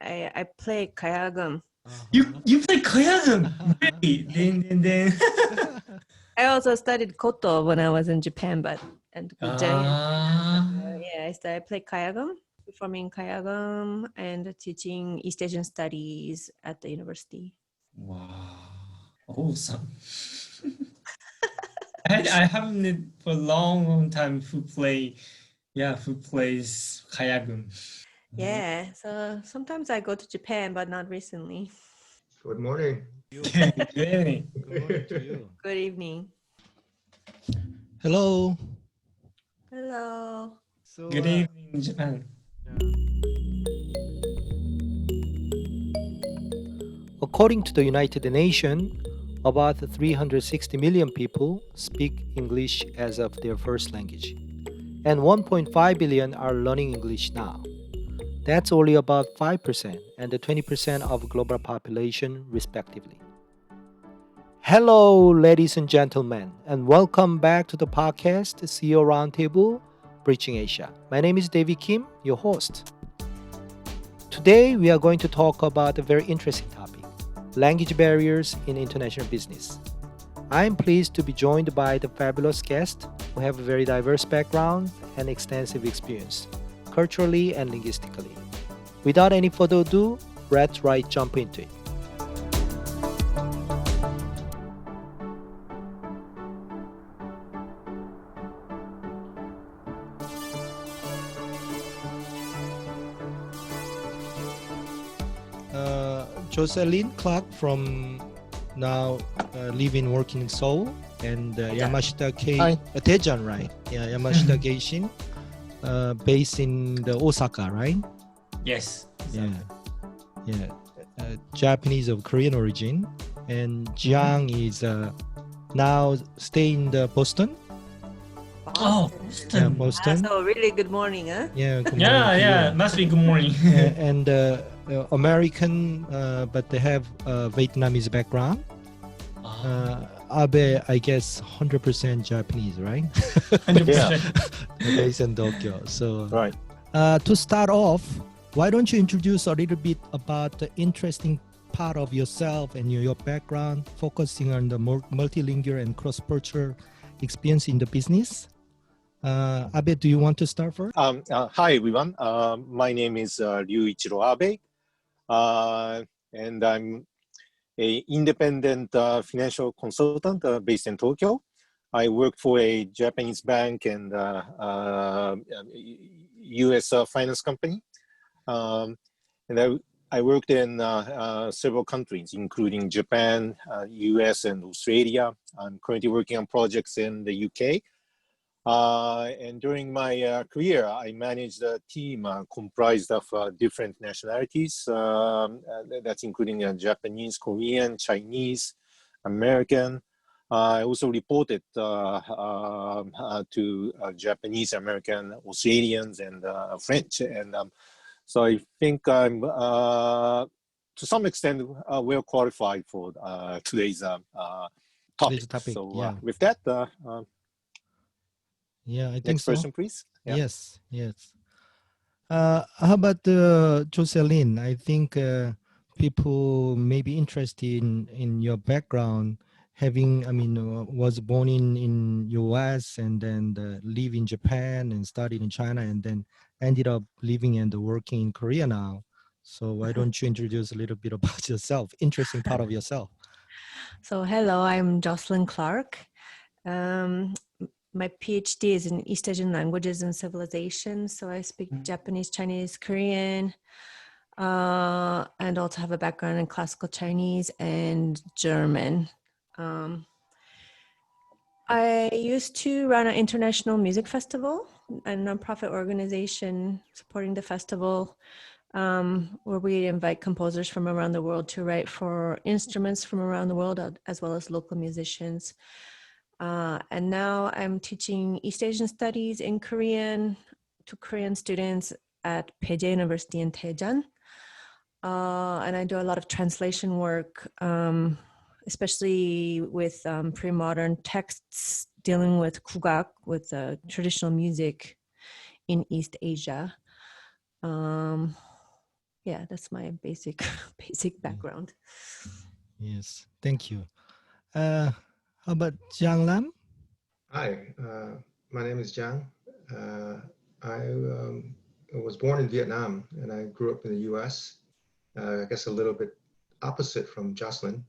I play kayagum. You play kayagum? Really? Then. I also studied koto when I was in Japan, I play kayagum, performing kayagum and teaching East Asian studies at the university. Wow, awesome. I haven't met for a long time who plays kayagum. Yeah, so sometimes I go to Japan, but not recently. Good morning. Good evening. Good morning to you. Good evening. Hello. Hello. So, Good evening, Japan. According to the United Nations, about 360 million people speak English as of their first language, and 1.5 billion are learning English now. That's only about 5% and 20% of global population, respectively. Hello, ladies and gentlemen, and welcome back to the podcast CEO Roundtable, Bridging Asia. My name is David Kim, your host. Today, we are going to talk about a very interesting topic, language barriers in international business. I am pleased to be joined by the fabulous guests who have a very diverse background and extensive experience, culturally and linguistically. Without any further ado, let's jump into it. Jocelyn Clark from now living working in Seoul, and Yamashita Tejan, right? Yeah, Yamashita Keishin, based in the Osaka, right? Yes. Yeah. Japanese of Korean origin, and Giang is now staying in the Boston. Boston. Yeah, Boston. So really good morning, huh? Yeah. Good morning Yeah. Must be good morning. and American, but they have Vietnamese background. Abe, I guess 100% Japanese, right? 100%. Based in Tokyo. So, Right. To start off, why don't you introduce a little bit about the interesting part of yourself and your background, focusing on the multilingual and cross-cultural experience in the business? Abe, do you want to start first? Hi, everyone. My name is Ryuichiro Abe, and I'm an independent financial consultant based in Tokyo. I work for a Japanese bank and U.S. Finance company. And I worked in several countries, including Japan, U.S., and Australia. I'm currently working on projects in the U.K. And during my career, I managed a team comprised of different nationalities. That's including Japanese, Korean, Chinese, American. I also reported to Japanese, American, Australians, and French. And so I think I'm, to some extent, well qualified for today's topic. So with that, yeah, I think next so. person, please. Yeah. Yes. How about Jocelyn? I think people may be interested in your background. Was born in US and then live in Japan and studied in China and then ended up living and working in Korea now. So why don't you introduce a little bit about yourself, interesting part of yourself? So hello, I'm Jocelyn Clark. My Ph.D. is in East Asian languages and civilizations. So I speak Japanese, Chinese, Korean, and also have a background in classical Chinese and German. I used to run an international music festival, a nonprofit organization supporting the festival, where we invite composers from around the world to write for instruments from around the world, as well as local musicians. And now I'm teaching East Asian studies in Korean to Korean students at Ph.D. University in Daejeon. And I do a lot of translation work, especially with pre-modern texts dealing with kugak, with traditional music in East Asia. yeah, that's my basic basic background. Yes, thank you. How about Giang Lam? Hi, my name is Giang. I was born in Vietnam and I grew up in the US. I guess a little bit opposite from Jocelyn.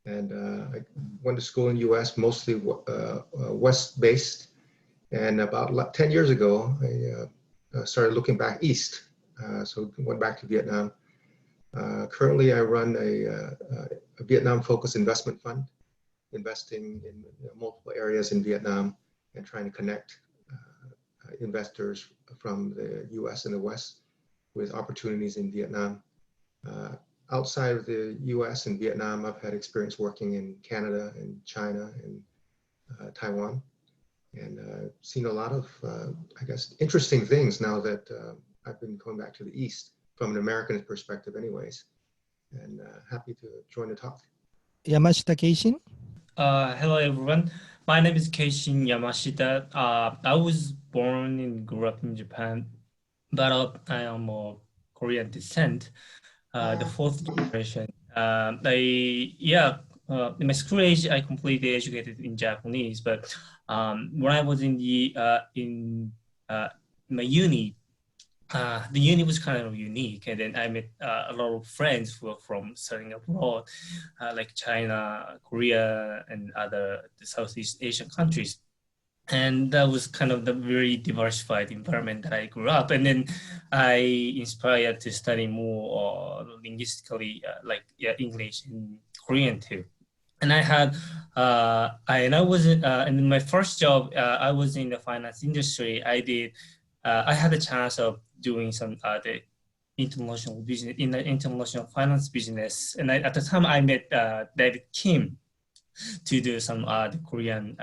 And I went to school in the US, mostly West-based. And about 10 years ago, I started looking back east. So went back to Vietnam. Currently, I run a Vietnam-focused investment fund, investing in multiple areas in Vietnam and trying to connect investors from the US and the West with opportunities in Vietnam. Outside of the US and Vietnam, I've had experience working in Canada and China and Taiwan, and seen a lot of, I guess, interesting things now that I've been going back to the East from an American perspective anyways, and happy to join the talk. Yamashita Keishin? Hello everyone. My name is Keishin Yamashita. I was born and grew up in Japan, but I am of Korean descent, the fourth generation. In my school age, I completely educated in Japanese, but when I was in my uni, the uni was kind of unique, and then I met a lot of friends who were from studying abroad, like China, Korea, and other Southeast Asian countries. And that was kind of the very diversified environment that I grew up. And then I inspired to study more linguistically, English and Korean too. And I had, I was in my first job, I was in the finance industry. I had a chance of doing some the international business in the international finance business. And at the time I met David Kim to do some the Korean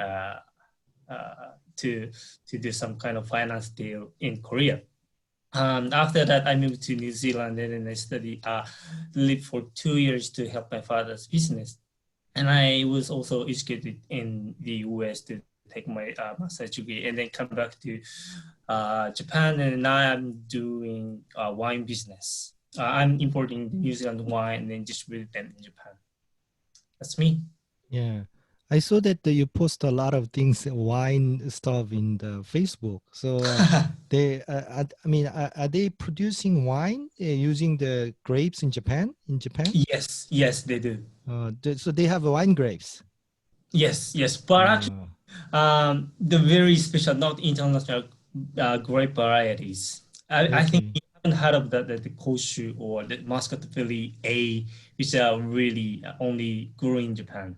to do some kind of finance deal in Korea. After that, I moved to New Zealand and then I studied, lived for 2 years to help my father's business. And I was also educated in the US to take my master's degree and then come back to Japan. And now I'm doing wine business. I'm importing New Zealand wine and then distributing them in Japan. That's me. Yeah. I saw that you post a lot of things, wine stuff in the Facebook. So they, are they producing wine using the grapes in Japan? Yes, they do. So they have wine grapes. Yes. But actually, the very special, not international grape varieties. I think you haven't heard of the Koshu or the Muscatelle A, which are really only grown in Japan.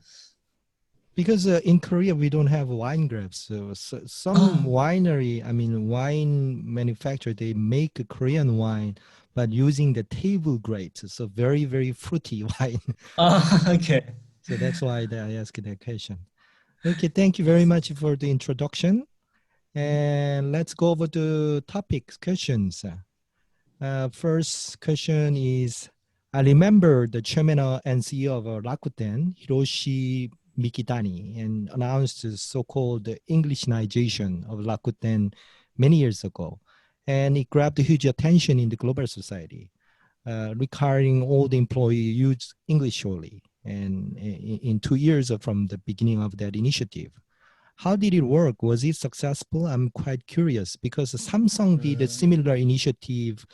Because in Korea, we don't have wine grapes. So some winery, wine manufacturer, they make a Korean wine, but using the table grapes. So very, very fruity wine. Okay. So that's why I asked that question. Okay, thank you very much for the introduction. And let's go over to topics, questions. First question is, I remember the chairman and CEO of Rakuten, Hiroshi Mikitani, and announced the so-called Englishnization of Rakuten many years ago. And it grabbed huge attention in the global society, requiring all the employees use English only. And in 2 years from the beginning of that initiative. How did it work? Was it successful? I'm quite curious because Samsung did a similar initiative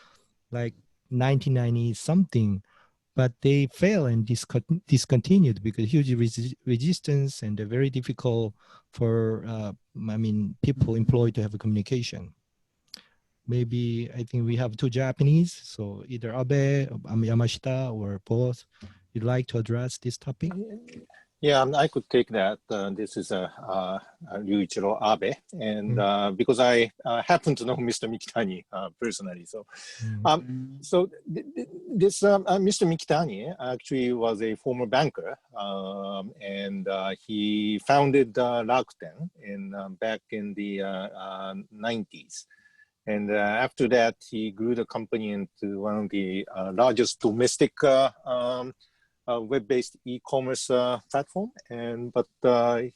like 1990 something, but they failed and discontinued because huge resistance and very difficult for people employed to have a communication. Maybe I think we have two Japanese, so either Abe, Yamashita, or both. You'd like to address this topic? Yeah, I could take that. This is Ryuichiro Abe, and because I happen to know Mr. Mikitani personally, so this Mr. Mikitani actually was a former banker, and he founded Rakuten back in the 90s. And after that, he grew the company into one of the largest domestic web-based e-commerce platform. But the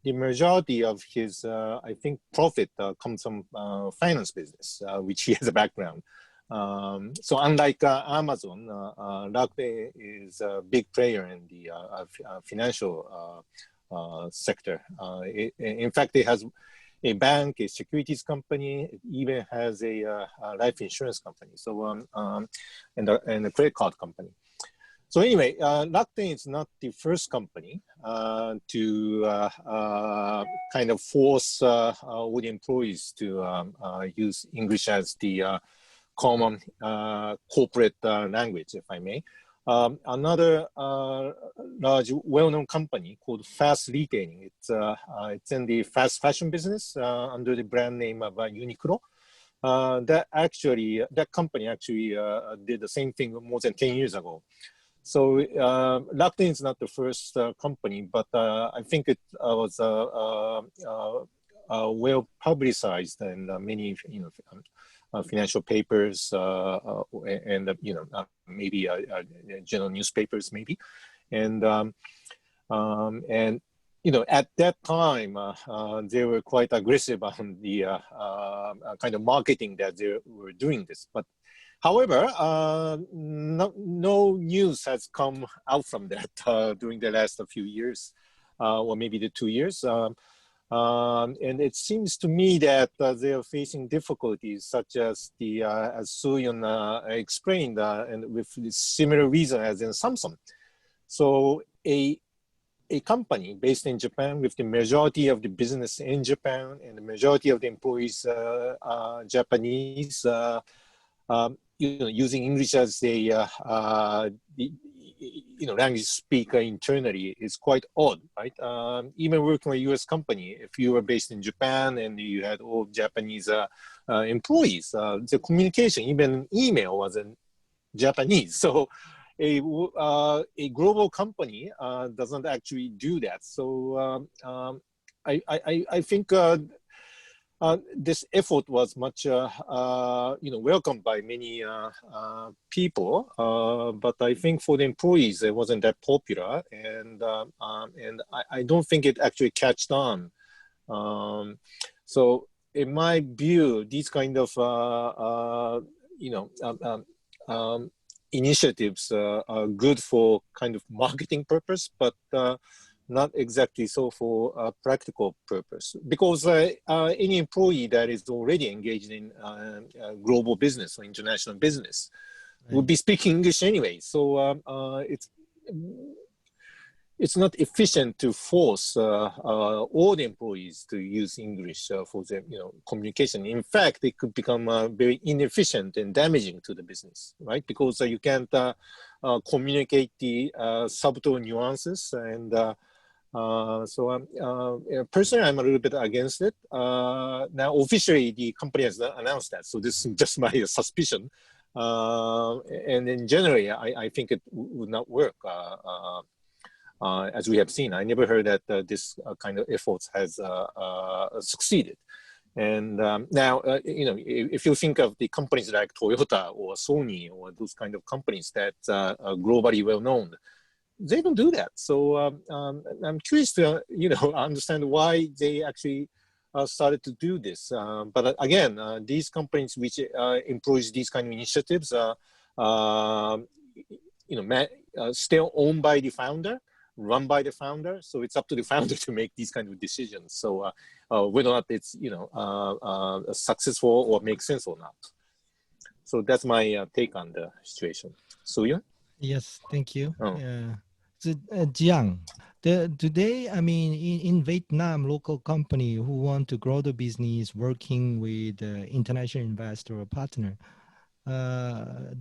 majority of his, I think, profit comes from finance business, which he has a background. So unlike Amazon, Rakuten is a big player in the financial sector. In fact, it has a bank, a securities company, it even has a life insurance company. So and a credit card company. So anyway, Rakuten is not the first company to kind of force all the employees to use English as the common corporate language, if I may. Another large, well-known company called Fast Retailing. It's in the fast fashion business under the brand name of Uniqlo. That company actually did the same thing more than 10 years ago. So Rakuten is not the first company, but I think it was well publicized in many, financial papers and maybe general newspapers, maybe, and at that time they were quite aggressive on the kind of marketing that they were doing this, but. However, no news has come out from that during the last few years, or maybe the 2 years. And it seems to me that they are facing difficulties, such as as Soo-yeon explained, and with similar reason as in Samsung. So a company based in Japan with the majority of the business in Japan and the majority of the employees Japanese. Using English as a language speaker internally is quite odd, right? Even working for a U.S. company, if you were based in Japan and you had all Japanese employees, the communication, even email, was in Japanese. So a global company doesn't actually do that. So I think. This effort was much, welcomed by many people, but I think for the employees it wasn't that popular, and I don't think it actually catched on. So in my view, these kind of initiatives are good for kind of marketing purpose, but not exactly so for a practical purpose, because any employee that is already engaged in global business or international business would be speaking English anyway. So it's not efficient to force all the employees to use English for their communication. In fact, it could become very inefficient and damaging to the business, right? Because you can't communicate the subtle nuances and. Personally, I'm a little bit against it. Now, officially, the company has announced that, so this is just my suspicion. And in general, I think it would not work, as we have seen. I never heard that this kind of efforts has succeeded. And now, if you think of the companies like Toyota or Sony or those kind of companies that are globally well known, they don't do that. So I'm curious to understand why they actually started to do this. But again, these companies which employs these kind of initiatives still owned by the founder, run by the founder. So it's up to the founder to make these kind of decisions. So whether or not it's successful or makes sense or not. So that's my take on the situation. Soo-yeon? Yes, thank you. So, Giang, today, I mean, in Vietnam, local company who want to grow the business working with international investor or partner,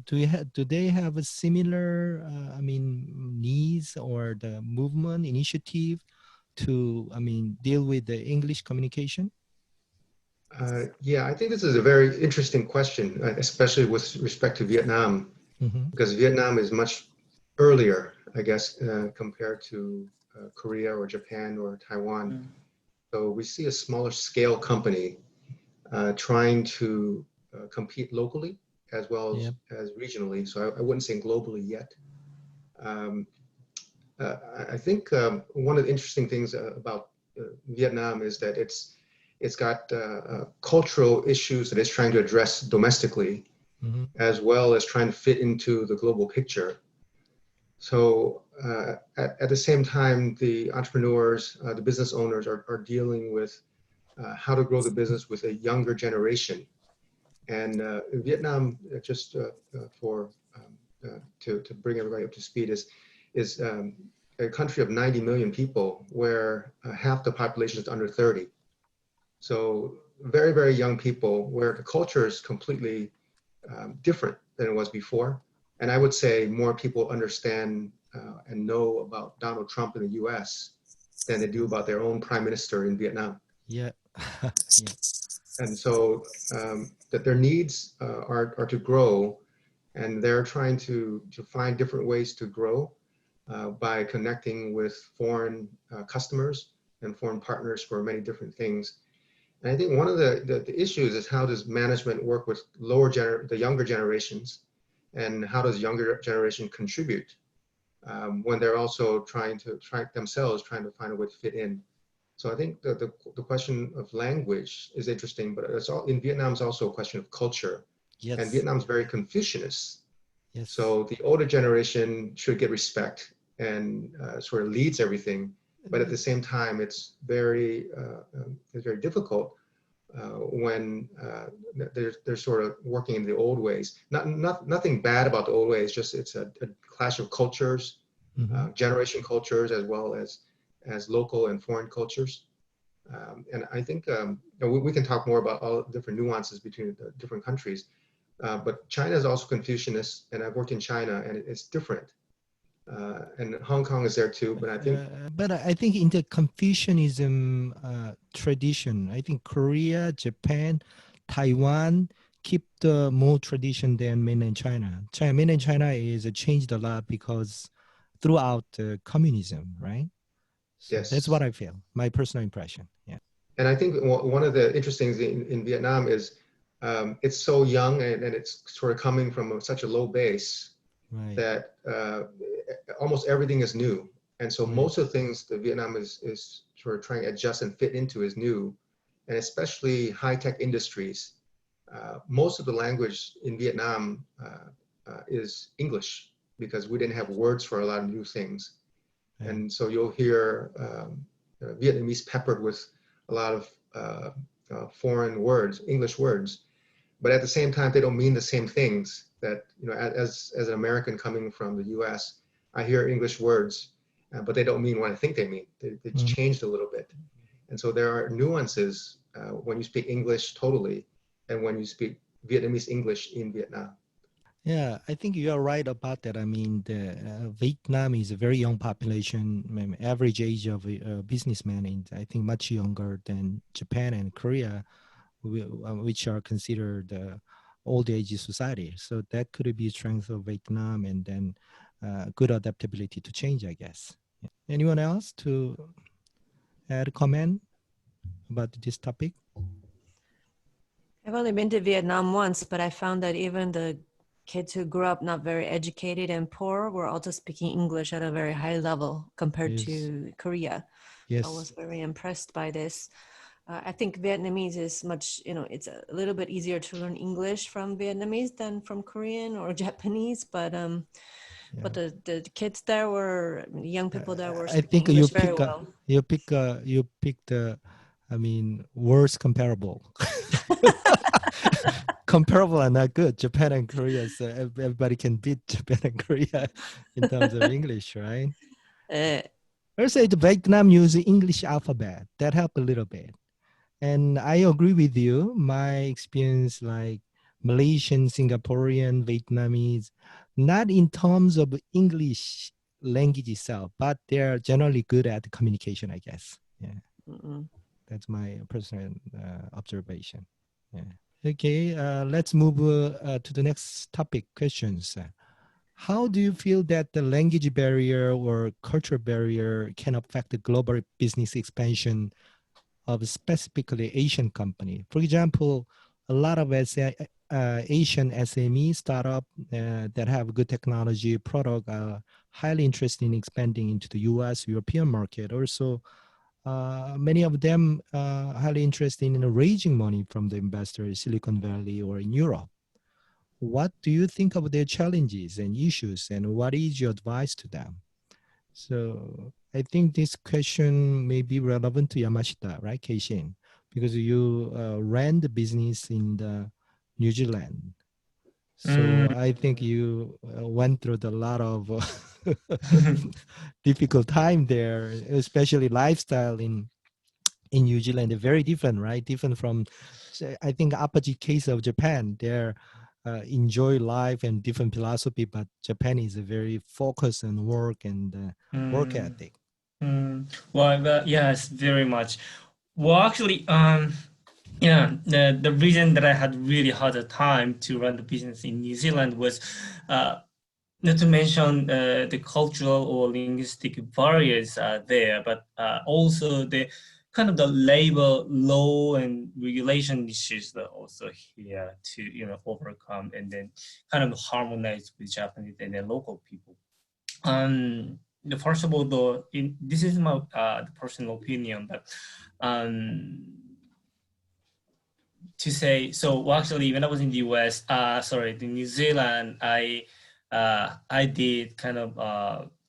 do they have a similar, needs or the movement initiative to, deal with the English communication? Yeah, I think this is a very interesting question, especially with respect to Vietnam, because Vietnam is much earlier, I guess, compared to Korea or Japan or Taiwan. So we see a smaller scale company trying to compete locally as well as regionally. So I wouldn't say globally yet. I think one of the interesting things about Vietnam is that it's got cultural issues that it's trying to address domestically. as well as trying to fit into the global picture. So at the same time, the entrepreneurs, the business owners are dealing with how to grow the business with a younger generation. And Vietnam, just to bring everybody up to speed, is a country of 90 million people where half the population is under 30. So very, very young people where the culture is completely different than it was before. And I would say more people understand and know about Donald Trump in the US than they do about their own prime minister in Vietnam. Yeah. Yeah. And so that their needs are to grow, and they're trying to find different ways to grow by connecting with foreign customers and foreign partners for many different things. And I think one of the issues is how does management work with the younger generations, and how does younger generation contribute when they're also trying to find a way to fit in. So I think the question of language is interesting, but it's all in Vietnam is also a question of culture. Yes. And Vietnam's very Confucianist. Yes. So the older generation should get respect and sort of leads everything. But at the same time, it's very difficult when they're sort of working in the old ways. Nothing bad about the old ways, just it's a clash of cultures, generation cultures, as well as local and foreign cultures. And I think we can talk more about all the different nuances between the different countries. But China is also Confucianist, and I've worked in China, and it's different. And Hong Kong is there too, but I think. But I think in the Confucianism tradition, I think Korea, Japan, Taiwan keep the more tradition than mainland China. Mainland China is changed a lot because throughout communism, right? So yes, that's what I feel. My personal impression. Yeah. And I think one of the interesting things in Vietnam is it's so young, and it's sort of coming from such a low base. Right. That almost everything is new. And so most of the things that Vietnam is sort of trying to adjust and fit into is new, and especially high-tech industries. Most of the language in Vietnam is English because we didn't have words for a lot of new things. Yeah. And so you'll hear Vietnamese peppered with a lot of foreign words, English words. But at the same time, they don't mean the same things. That, you know, as an American coming from the U.S., I hear English words, but they don't mean what I think they mean. They changed a little bit. And so there are nuances when you speak English totally and when you speak Vietnamese English in Vietnam. Yeah, I think you are right about that. I mean, Vietnam is a very young population. Average age of a businessman is, I think, much younger than Japan and Korea, which are considered old age society. So that could be strength of Vietnam, and then good adaptability to change, I guess. Yeah. Anyone else to add a comment about this topic? I've only been to Vietnam once, but I found that even the kids who grew up not very educated and poor were also speaking English at a very high level compared to Korea. Yes. I was very impressed by this. I think Vietnamese is much, it's a little bit easier to learn English from Vietnamese than from Korean or Japanese, but the kids there were, young people there were speaking English very well. You pick the, words comparable. Comparable are not good. Japan and Korea, so everybody can beat Japan and Korea in terms of English, right? Let's say the Vietnam use the English alphabet. That helped a little bit. And I agree with you. My experience, like Malaysian, Singaporean, Vietnamese, not in terms of English language itself, but they're generally good at communication, I guess. Yeah. That's my personal observation. Yeah. Okay, let's move to the next topic, questions. How do you feel that the language barrier or cultural barrier can affect the global business expansion of specifically Asian company? For example, a lot of Asian SME startup that have good technology product are highly interested in expanding into the US, European market. Also, many of them highly interested in raising money from the investors, Silicon Valley or in Europe. what do you think of their challenges and issues, and what is your advice to them? So I think this question may be relevant to Yamashita, right, Keishin? Because you ran the business in the New Zealand. So I think you went through a lot of difficult time there, especially lifestyle in New Zealand. They're very different, right? Different from, say, I think, opposite case of Japan. They're enjoy life and different philosophy, but Japan is a very focused on work and work ethic. Well, yes, very much. Well, actually, yeah, the reason that I had really hard time to run the business in New Zealand was not to mention the cultural or linguistic barriers are there, but also the kind of the labor law and regulation issues that are also here to overcome and then kind of harmonize with Japanese and then local people. The first of all, though, this is my personal opinion, but to say so. Well, actually, when I was in the US, the New Zealand, I did kind of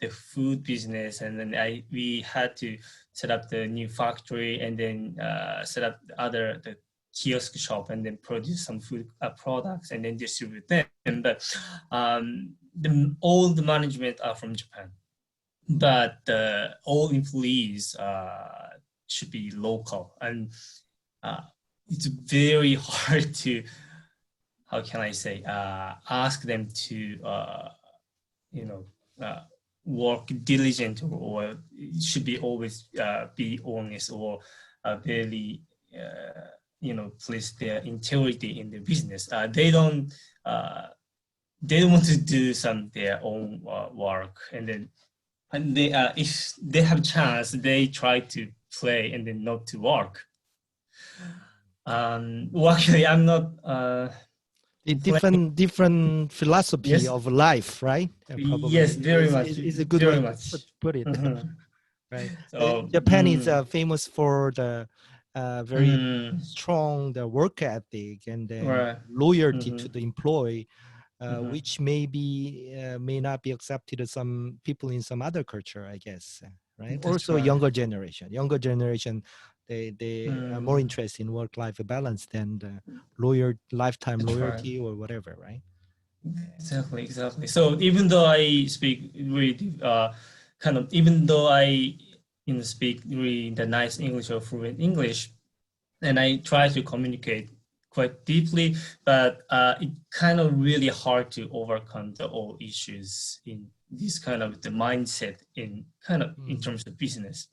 the food business, and then we had to set up the new factory and then set up the kiosk shop and then produce some food products and then distribute them. But all the management are from Japan, but all employees should be local, and it's very hard to, how can I say, ask them to, work diligent or should be always be honest or very, place their integrity in the business. They don't want to do their own work, and then they if they have chance, they try to play and then not to work. Well, actually, I'm not. Different philosophy Yes. of life, right? Probably. Yes, very much. Is a good very way much. to put it, right? So, Japan is famous for the very strong the work ethic and then right. loyalty to the employee, which may not be accepted to some people in some other culture, I guess, right? That's Also, right. younger generation, they are more interested in work-life balance than the lifetime That's loyalty or whatever, right? Exactly. So even though I speak really even though I speak really the nice English or fluent English, and I try to communicate quite deeply, but it kind of really hard to overcome the all issues in this kind of the mindset in in terms of business.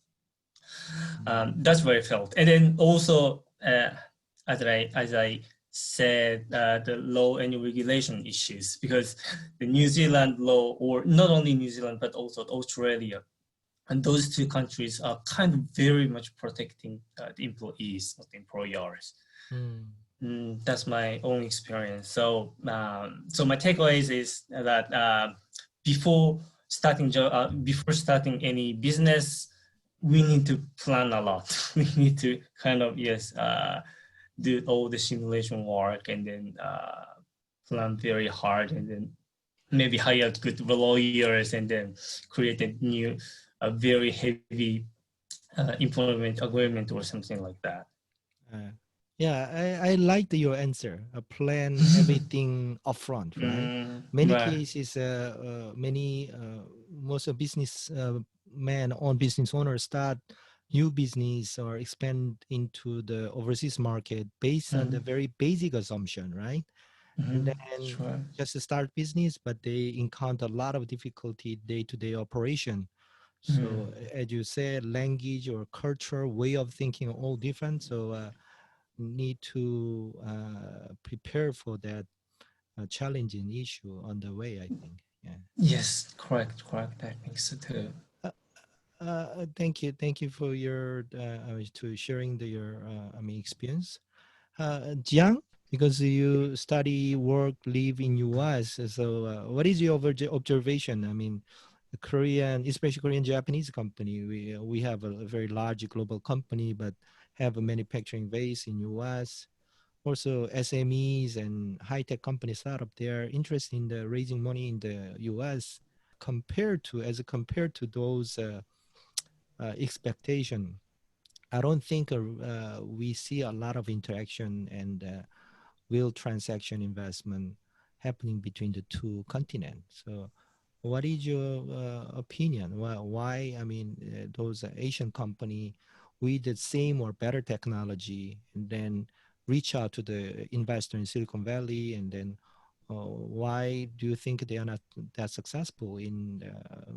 That's where I felt, and then also as I said, the law and regulation issues, because the New Zealand law, or not only New Zealand but also Australia, and those two countries are kind of very much protecting the employees, not the employers. That's my own experience. So, so my takeaways is that before starting any business, we need to plan a lot. We need to kind of do all the simulation work and then plan very hard, and then maybe hire good lawyers and then create a very heavy employment agreement or something like that. Yeah, I liked your answer. Plan everything upfront, right? Many cases, most of business men or business owners start new business or expand into the overseas market based on the very basic assumption, right? And then just to start business, but they encounter a lot of difficulty day-to-day operation. So as you said, language or culture, way of thinking are all different. So need to prepare for that challenging issue on the way, I think. Yeah. Yes, correct. I think so too. Thank you for your to sharing your experience, Jiang. Because you study, work, live in US. So what is your observation? I mean, the Korean, especially Korean Japanese company, we have a very large global company, but have a manufacturing base in US. also SMEs and high-tech companies startup, they are interested in the raising money in the US compared to those expectation. I don't think we see a lot of interaction and real transaction investment happening between the two continents. So what is your opinion? Why I mean, those Asian company with the same or better technology and then reach out to the investor in Silicon Valley, and then why do you think they are not that successful in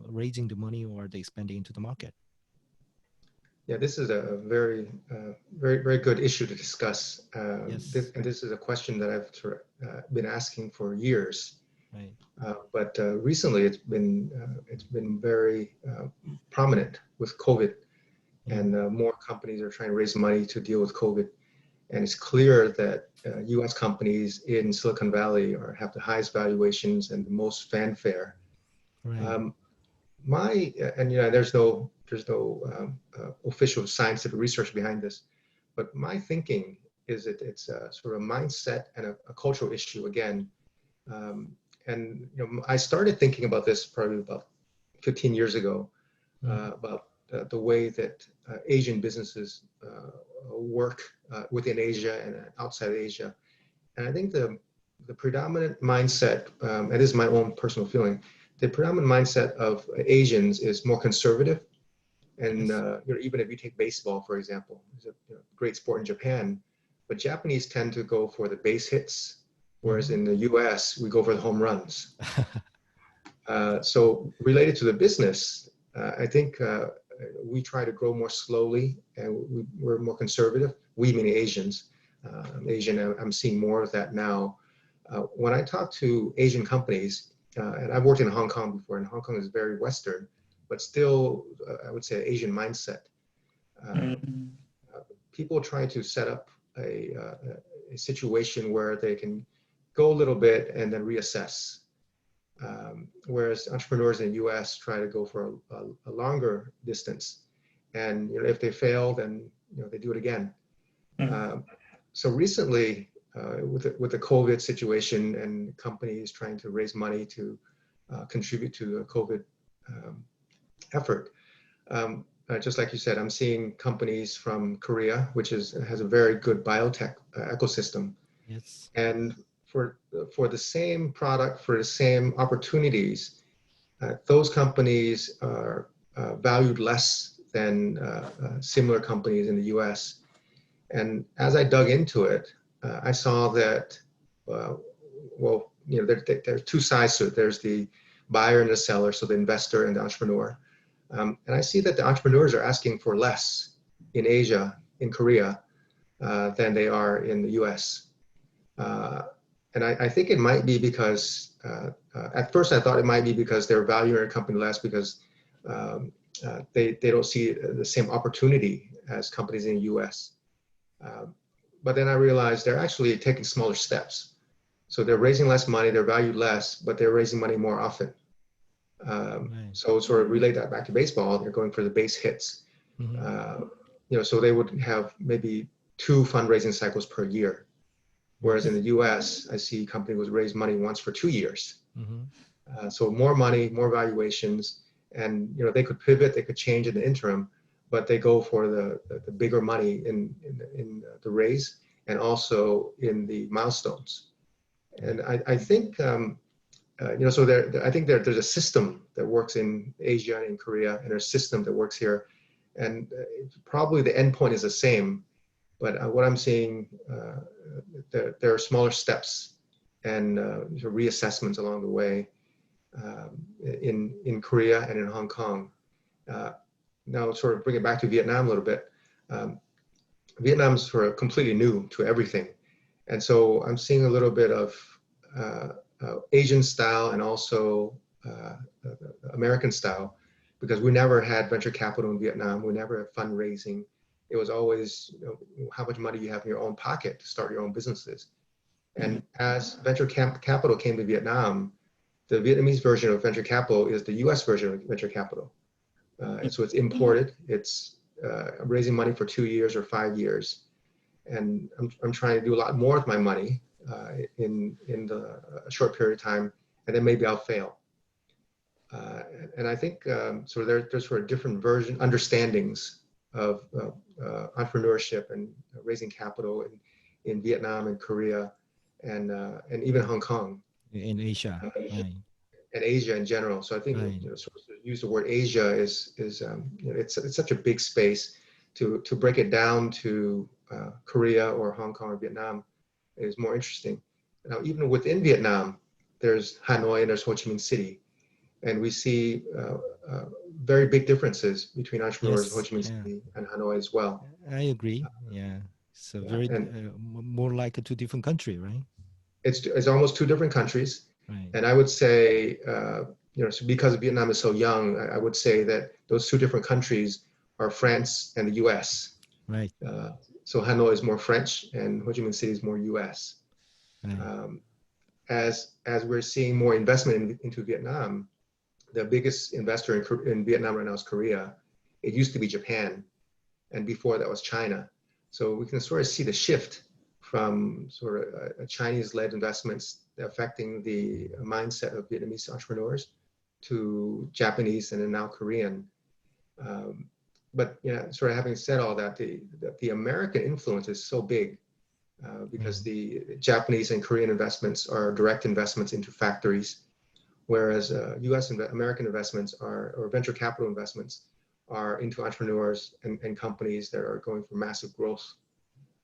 raising the money or the expanding into the market? Yeah, this is a very, very good issue to discuss. Yes. This is a question that I've been asking for years. Right. But recently, it's been very prominent with COVID, and more companies are trying to raise money to deal with COVID. And it's clear that U.S. companies in Silicon Valley have the highest valuations and the most fanfare. Right. There's no official scientific research behind this, but my thinking is that it's a sort of mindset and a cultural issue again. I started thinking about this probably about 15 years ago, about the way that Asian businesses work within Asia and outside Asia. And I think the predominant mindset, and this is my own personal feeling, the predominant mindset of Asians is more conservative. And even if you take baseball, for example, it's a great sport in Japan, but Japanese tend to go for the base hits, whereas in the US, we go for the home runs. So related to the business, I think we try to grow more slowly, and we're more conservative. We meaning Asians. I'm seeing more of that now. When I talk to Asian companies, and I've worked in Hong Kong before, and Hong Kong is very Western, but still, I would say, Asian mindset. People try to set up a situation where they can go a little bit and then reassess. Whereas entrepreneurs in the U.S. try to go for a longer distance, and if they fail, then they do it again. So recently, with the COVID situation and companies trying to raise money to contribute to the COVID effort, just like you said, I'm seeing companies from Korea, which has a very good biotech ecosystem. Yes. And for the same product, for the same opportunities, those companies are valued less than similar companies in the U.S. And as I dug into it, I saw that, there are two sides to it. There's the buyer and the seller, so the investor and the entrepreneur. And I see that the entrepreneurs are asking for less in Asia, in Korea, than they are in the U.S. And I think it might be because, at first I thought it might be because they're valuing their company less because they don't see the same opportunity as companies in the U.S. But then I realized they're actually taking smaller steps. So they're raising less money, they're valued less, but they're raising money more often. Right. So sort of relate that back to baseball, they're going for the base hits. So they would have maybe 2 fundraising cycles per year. Whereas in the US, I see companies would raise money once for 2 years. So more money, more valuations, and they could pivot, they could change in the interim, but they go for the bigger money in the raise and also in the milestones. And I think, I think there's a system that works in Asia and in Korea, and there's a system that works here. And probably the end point is the same, but what I'm seeing, there are smaller steps and reassessments along the way in Korea and in Hong Kong. Now, sort of bring it back to Vietnam a little bit. Vietnam's sort of completely new to everything. And so I'm seeing a little bit of Asian style and also American style, because we never had venture capital in Vietnam. We never had fundraising. It was always how much money you have in your own pocket to start your own businesses. And as venture capital came to Vietnam, the Vietnamese version of venture capital is the US version of venture capital. And so it's imported. It's raising money for 2 years or 5 years. and I'm trying to do a lot more with my money in the a short period of time, and then maybe I'll fail. And I think there's sort of different understandings of entrepreneurship and raising capital in Vietnam and Korea and even Hong Kong. In Asia, right. And Asia in general. So I think Right. sort of use the word Asia is it's such a big space to break it down to Korea or Hong Kong or Vietnam is more interesting. Now, even within Vietnam, there's Hanoi and there's Ho Chi Minh City, and we see very big differences between entrepreneurs in Ho Chi Minh City and Hanoi as well. I agree. Yeah, so very more like a two different country, right? It's almost two different countries. Right. And I would say, so because Vietnam is so young, I would say that those two different countries are France and the U.S. Right. So Hanoi is more French and Ho Chi Minh City is more U.S. Right. As we're seeing more investment into Vietnam, the biggest investor in Vietnam right now is Korea. It used to be Japan, and before that was China. So we can sort of see the shift from sort of Chinese-led investments affecting the mindset of Vietnamese entrepreneurs to Japanese and then now Korean. But sort of having said all that, the American influence is so big because the Japanese and Korean investments are direct investments into factories, whereas American investments or venture capital investments are into entrepreneurs and companies that are going for massive growth.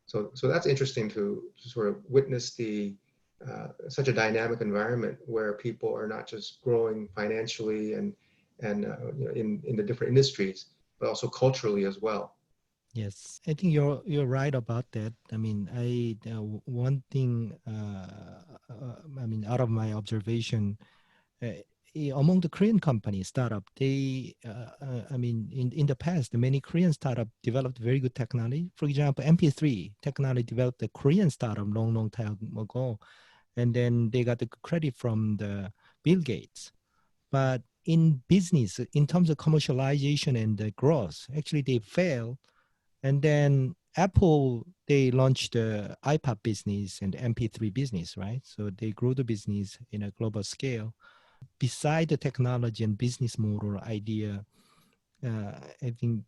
So that's interesting to sort of witness such a dynamic environment where people are not just growing financially and in the different industries, but also culturally as well. Yes, I think you're right about that. I mean, one thing I mean, out of my observation, among the Korean companies startup, they I mean, in the past, many Korean startup developed very good technology. For example, MP3 technology developed the Korean startup long time ago, and then they got the credit from the Bill Gates. But in business, in terms of commercialization and the growth, actually they fail. And then Apple, they launched the iPad business and the MP3 business, right? So they grew the business in a global scale. Beside the technology and business model idea, I think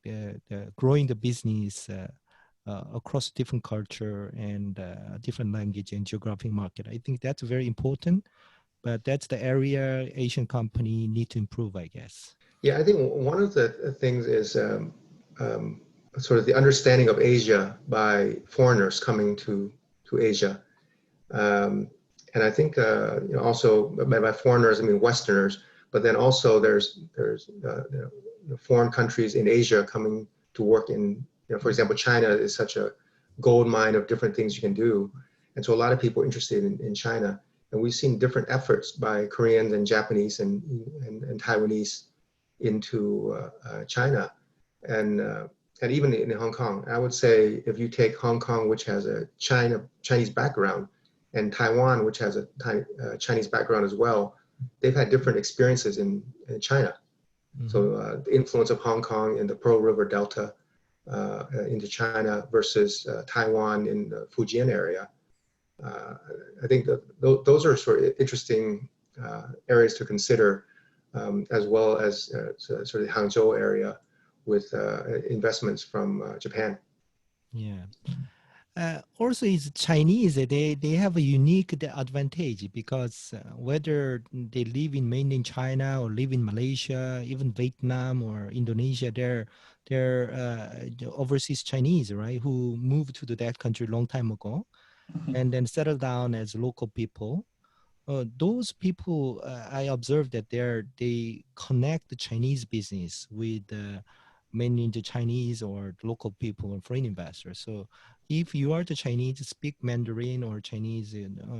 growing the business across different culture and different language and geographic market, I think that's very important. But that's the area Asian company need to improve, I guess. Yeah, I think one of the things is sort of the understanding of Asia by foreigners coming to Asia. And I think also by foreigners, I mean Westerners, but then also there's foreign countries in Asia coming to work in, for example, China is such a gold mine of different things you can do. And so a lot of people are interested in China. And we've seen different efforts by Koreans and Japanese and Taiwanese into China and even in Hong Kong. I would say if you take Hong Kong, which has a Chinese background, and Taiwan, which has a Chinese background as well, they've had different experiences in China. Mm-hmm. So the influence of Hong Kong in the Pearl River Delta into China versus Taiwan in the Fujian area. I think that those are sort of interesting areas to consider, as well as sort of the Hangzhou area with investments from Japan. Yeah. Also, is Chinese. They have a unique advantage because whether they live in mainland China or live in Malaysia, even Vietnam or Indonesia, they're overseas Chinese, right? Who moved to that country a long time ago, and then settled down as local people. Those people, I observed that they connect the Chinese business with mainly the Chinese or local people and foreign investors. So if you are the Chinese, speak Mandarin or Chinese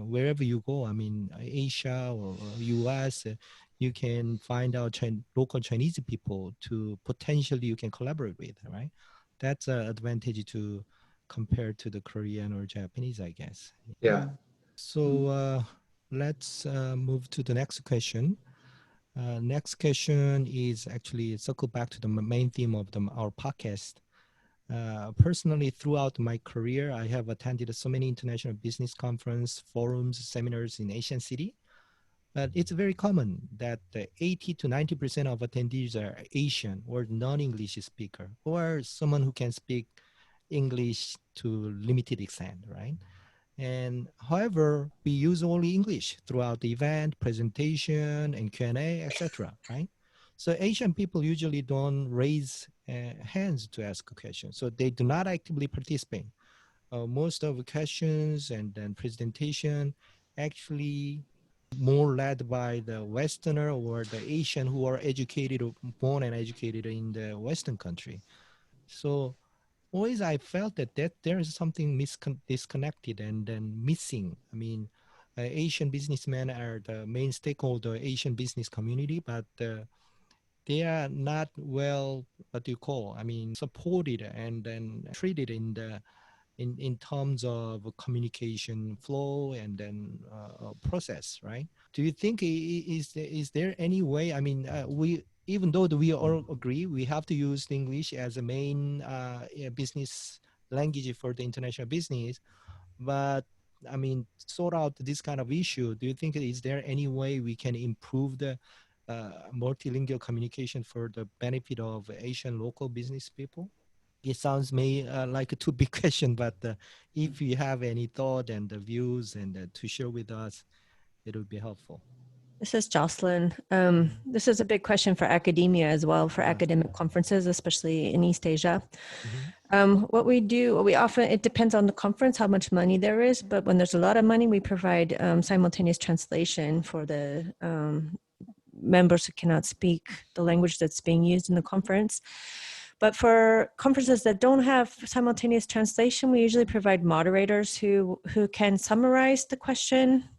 wherever you go, I mean, Asia or US, you can find out local Chinese people to potentially you can collaborate with, right? That's an advantage to compare to the Korean or Japanese, I guess. Yeah. So let's move to the next question. Next question is actually circle back to the main theme of our podcast. Personally, throughout my career, I have attended so many international business conference, forums, seminars in Asian city. But it's very common that 80 to 90% of attendees are Asian or non-English speaker, or someone who can speak English to limited extent, right? And however, we use only English throughout the event, presentation, and Q&A, etc., right? So Asian people usually don't raise hands to ask a question. So they do not actively participate. Most of the questions and then presentation actually more led by the Westerner or the Asian who are educated, born and educated in the Western country. So always I felt that there is something disconnected and then missing. I mean, Asian businessmen are the main stakeholder, Asian business community, but they are not well, what do you call? I mean, supported and then treated in terms of communication flow and then process, right? Do you think is there any way? I mean, we even though we all agree we have to use English as a main business language for the international business, but I mean, sort out this kind of issue. Do you think is there any way we can improve the multilingual communication for the benefit of Asian local business people? It sounds like a too big question, but if you have any thought and views and to share with us, it would be helpful. This is Jocelyn. This is a big question for academia as well, for academic conferences, especially in East Asia. What we do, it depends on the conference, how much money there is, but when there's a lot of money, we provide simultaneous translation for the members who cannot speak the language that's being used in the conference. But for conferences that don't have simultaneous translation, we usually provide moderators who can summarize the question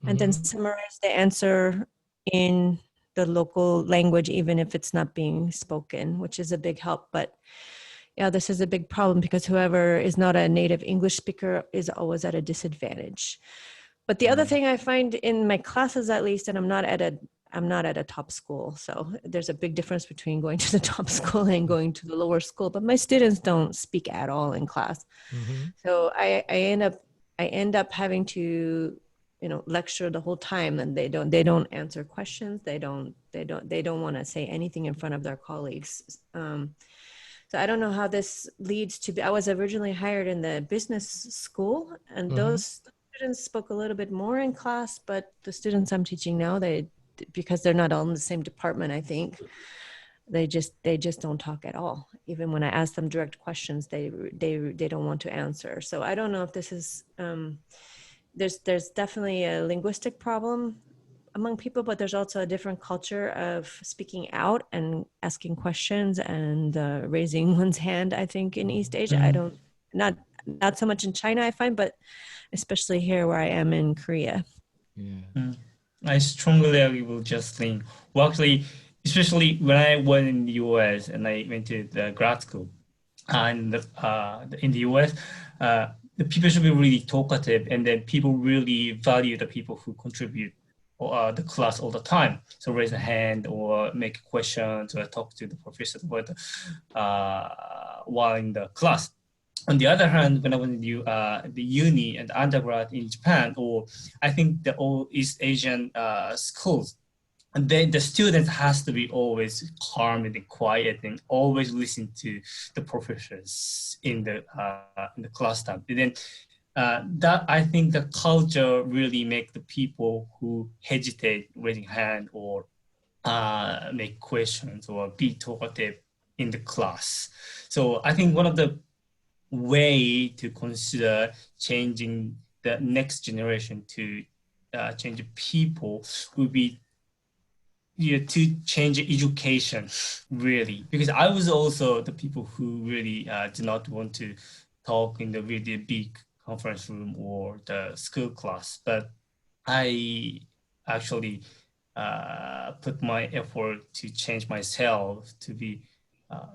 and then summarize the answer in the local language, even if it's not being spoken, which is a big help. But yeah, this is a big problem because whoever is not a native English speaker is always at a disadvantage. But the other thing I find in my classes, at least, and I'm not at a top school, so there's a big difference between going to the top school and going to the lower school. But my students don't speak at all in class, so I end up having to, lecture the whole time, and they don't answer questions. They don't want to say anything in front of their colleagues. So I don't know how this leads to. I was originally hired in the business school, and those students spoke a little bit more in class, but the students I'm teaching now, because they're not all in the same department, I think they just don't talk at all. Even when I ask them direct questions, they don't want to answer. So I don't know if this is there's definitely a linguistic problem among people, but there's also a different culture of speaking out and asking questions and raising one's hand, I think, in East Asia. Not so much in China, I find, but especially here where I am in Korea. I strongly agree with Jocelyn. Well, actually, especially when I went in the US and I went to the grad school, and in the US, the people should be really talkative, and then people really value the people who contribute the class all the time. So raise a hand or make questions or talk to the professor while in the class. On the other hand, when I went to the uni and undergrad in Japan, or I think the all East Asian schools, and then the students has to be always calm and quiet and always listen to the professors in the class time. And then that I think the culture really make the people who hesitate raising hand or make questions or be talkative in the class. So I think one of the way to consider changing the next generation to change people would be to change education, really, because I was also the people who really did not want to talk in the really big conference room or the school class, but I actually put my effort to change myself to be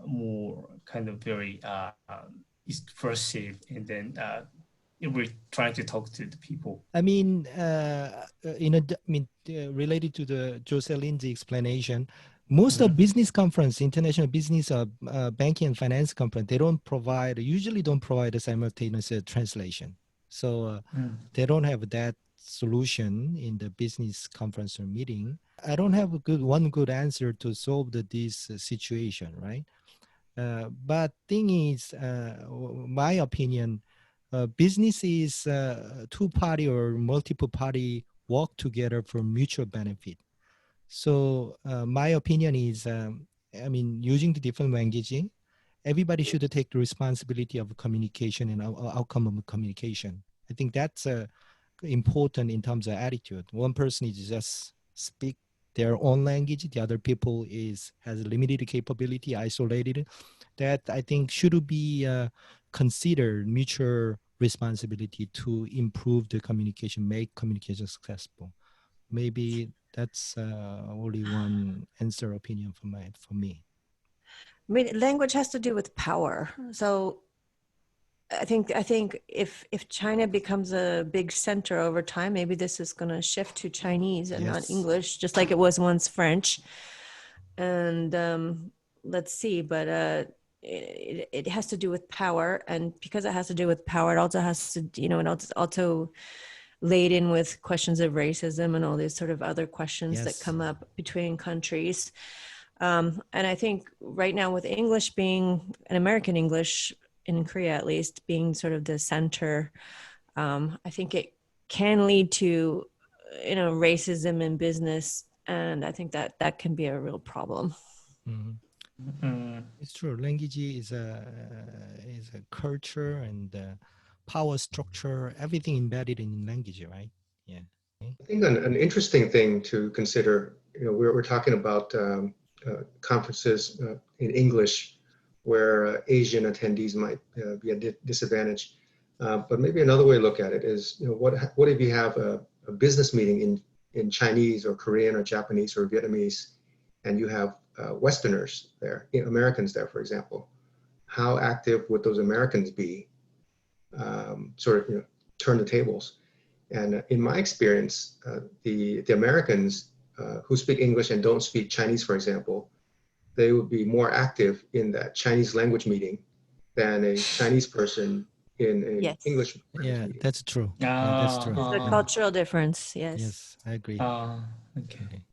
more kind of very expressive, and then we're trying to talk to the people. I mean, related to the Jocelyn's explanation, most of business conference, international business, banking and finance conference, they usually don't provide a simultaneous translation. So they don't have that solution in the business conference or meeting. I don't have one good answer to solve this situation, right? But thing is, my opinion, business is two-party or multiple party work together for mutual benefit. So my opinion is, using the different languaging, everybody should take the responsibility of communication and outcome of communication. I think that's important in terms of attitude. One person is just speak their own language. The other people has limited capability, isolated. That I think should be considered mutual responsibility to improve the communication, make communication successful. Maybe that's only one answer opinion for me. I mean, language has to do with power. So I think if China becomes a big center over time, maybe this is going to shift to Chinese and not English, just like it was once French. And let's see, but it has to do with power, and because it has to do with power, it also has to, it's also laden with questions of racism and all these sort of other questions that come up between countries. And I think right now with English being an American English, in Korea at least, being sort of the center, I think it can lead to, racism in business. And I think that can be a real problem. It's true. Language is a culture and power structure, everything embedded in language, right? Yeah. I think an interesting thing to consider, we're talking about conferences in English where Asian attendees might be at a disadvantage. But maybe another way to look at it is, what if you have a business meeting in Chinese or Korean or Japanese or Vietnamese, and you have Westerners there, Americans there, for example? How active would those Americans be? Turn the tables. And in my experience, the Americans who speak English and don't speak Chinese, for example, they would be more active in that Chinese language meeting than a Chinese person in an English meeting. That's true. That's true. It's a cultural difference. Yes, I agree. Okay.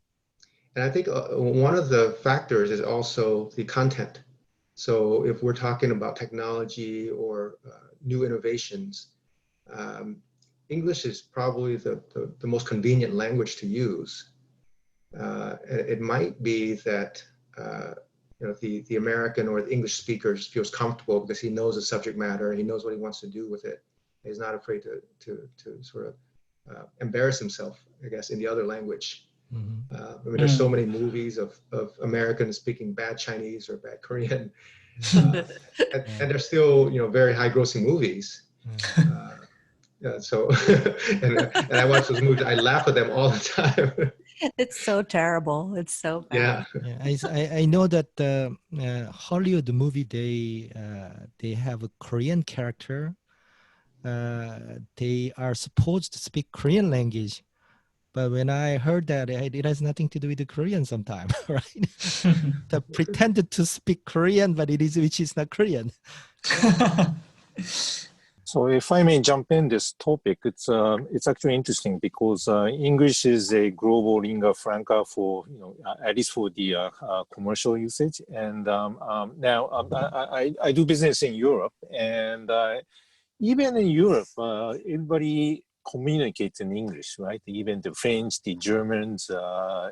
And I think one of the factors is also the content. So if we're talking about technology or new innovations, English is probably the most convenient language to use. It might be that the American or the English speaker feels comfortable because he knows the subject matter and he knows what he wants to do with it. He's not afraid to sort of embarrass himself, I guess, in the other language. There's so many movies of Americans speaking bad Chinese or bad Korean, and they're still very high grossing movies. So and I watch those movies. I laugh at them all the time. It's so terrible. It's so bad. I know that Hollywood movie, they have a Korean character. They are supposed to speak Korean language, but when I heard that, it has nothing to do with the Korean sometimes, right? They pretended to speak Korean, but which is not Korean. So if I may jump in this topic, it's actually interesting because English is a global lingua franca for, at least for the commercial usage. And now I do business in Europe, and even in Europe, everybody communicates in English, right? Even the French, the Germans,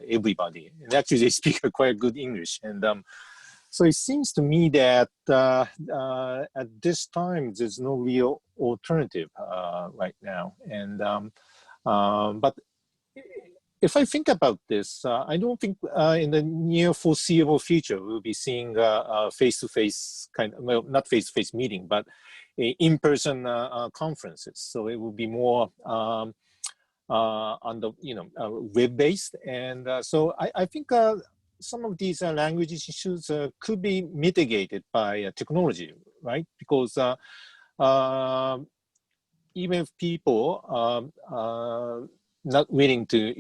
everybody. And actually they speak quite good English. And so it seems to me that at this time, there's no real alternative right now. And but if I think about this, I don't think in the near foreseeable future we'll be seeing face-to-face not face-to-face meeting, but in-person conferences. So it will be more on the web-based, and so I think some of these language issues could be mitigated by technology, right? Because even if people not willing to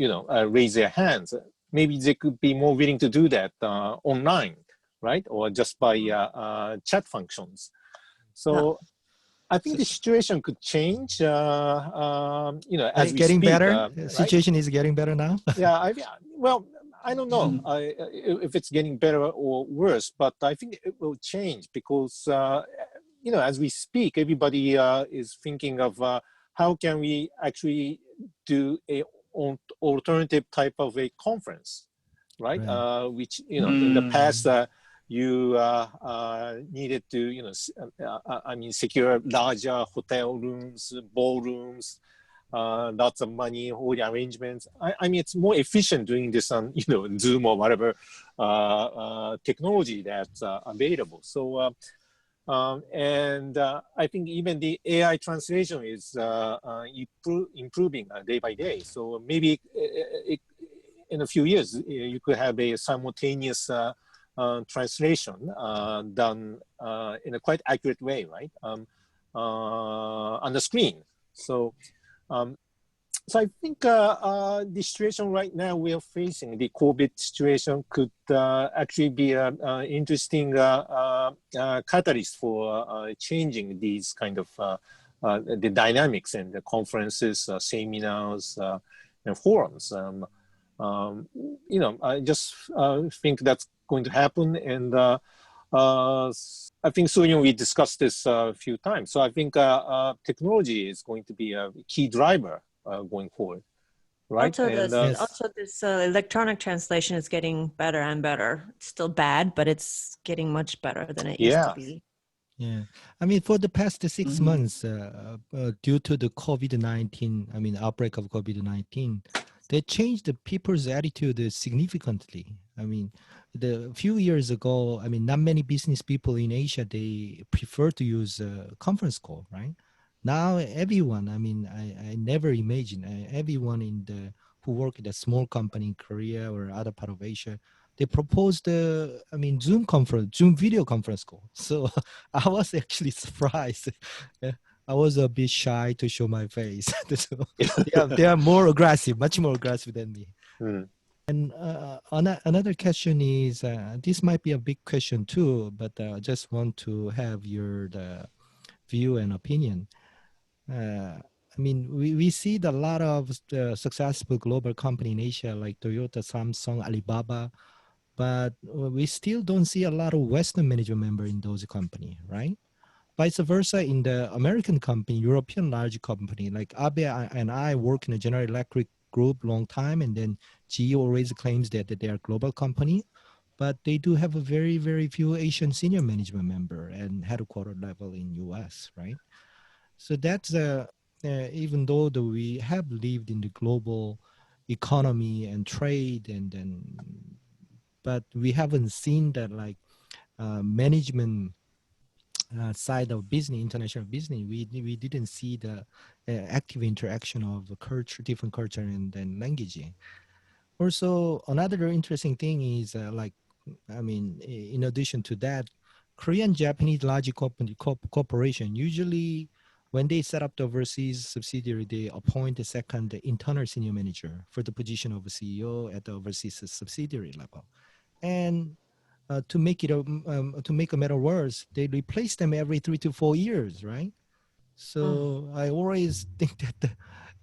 raise their hands, maybe they could be more willing to do that online, right? Or just by chat functions. So I think the situation could change, as we getting speak. better. The right? situation is getting better now. Yeah, well, I don't know if it's getting better or worse, but I think it will change because, as we speak, everybody is thinking of how can we actually do a alternative type of a conference, right? Which, in the past, you needed to, secure larger hotel rooms, ballrooms, lots of money, all the arrangements. I mean, it's more efficient doing this on, Zoom or whatever technology that's available. So, I think even the AI translation is improving day by day. So maybe in a few years, you could have a simultaneous translation done in a quite accurate way, right? On the screen. So I think the situation right now we are facing, the COVID situation, could actually be an interesting catalyst for changing these kind of the dynamics in the conferences, seminars, and forums. I just think that's going to happen, and I think soon we discussed this a few times. So I think technology is going to be a key driver going forward, right? Also, this electronic translation is getting better and better. It's still bad, but it's getting much better than it used to be. Yeah, I mean, for the past 6 months, due to the COVID-19, outbreak of COVID-19, they changed the people's attitude significantly. I mean, a few years ago, not many business people in Asia, they prefer to use conference call, right? Now, everyone, I never imagined everyone who work at a small company in Korea or other part of Asia, they proposed Zoom video conference call. So I was actually surprised. I was a bit shy to show my face. So, they are more aggressive, much more aggressive than me. And another question is, this might be a big question too, but I just want to have your view and opinion. We see a lot of successful global company in Asia like Toyota, Samsung, Alibaba, but we still don't see a lot of Western management member in those companies, right? Vice versa, in the American company, European large company, like Abe and I work in a General Electric group long time, and then GE always claims that they are a global company, but they do have a very, very few Asian senior management member and headquarter level in US, right? So that's even though we have lived in the global economy and trade, but we haven't seen that management side of business, international business. We didn't see the active interaction of different culture and then language. Also, another interesting thing is in addition to that, Korean Japanese large corporation usually, when they set up the overseas subsidiary, they appoint a second internal senior manager for the position of CEO at the overseas subsidiary level. And to make a matter worse, they replace them every 3 to 4 years, right? So I always think that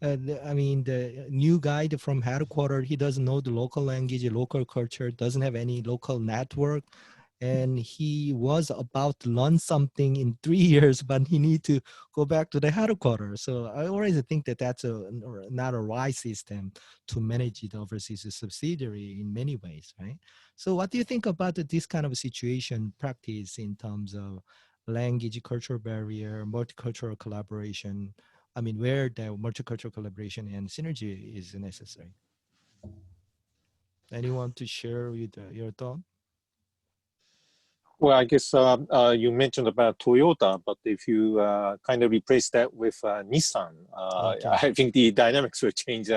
the new guy from headquarters, he doesn't know the local language, local culture, doesn't have any local network, and he was about to learn something in 3 years, but he need to go back to the headquarters. So I always think that that's not a right system to manage the overseas subsidiary in many ways, right? So what do you think about this kind of situation practice in terms of language, cultural barrier, multicultural collaboration? Where the multicultural collaboration and synergy is necessary? Anyone to share with your thought? Well, I guess you mentioned about Toyota, but if you kind of replace that with Nissan, I think the dynamics will change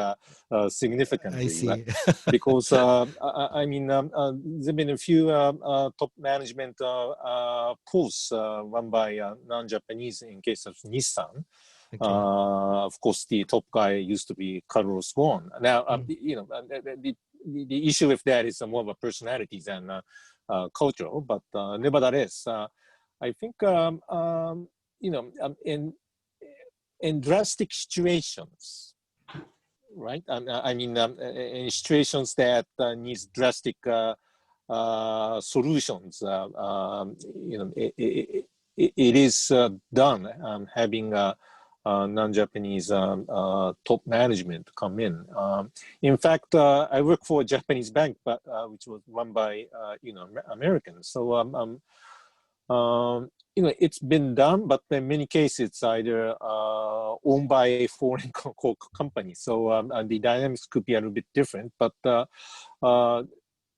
significantly. I see. Right? Because, there's been a few top management posts run by non-Japanese in case of Nissan. Okay. Of course, the top guy used to be Carlos Ghosn. Now, the issue with that is more of a personalities than cultural. But nevertheless, I think in drastic situations, right? I mean, in situations that needs drastic solutions, it is done having non-Japanese top management come in. In fact, I work for a Japanese bank, but which was run by Americans. So it's been done, but in many cases it's either owned by a foreign company. So the dynamics could be a little bit different, but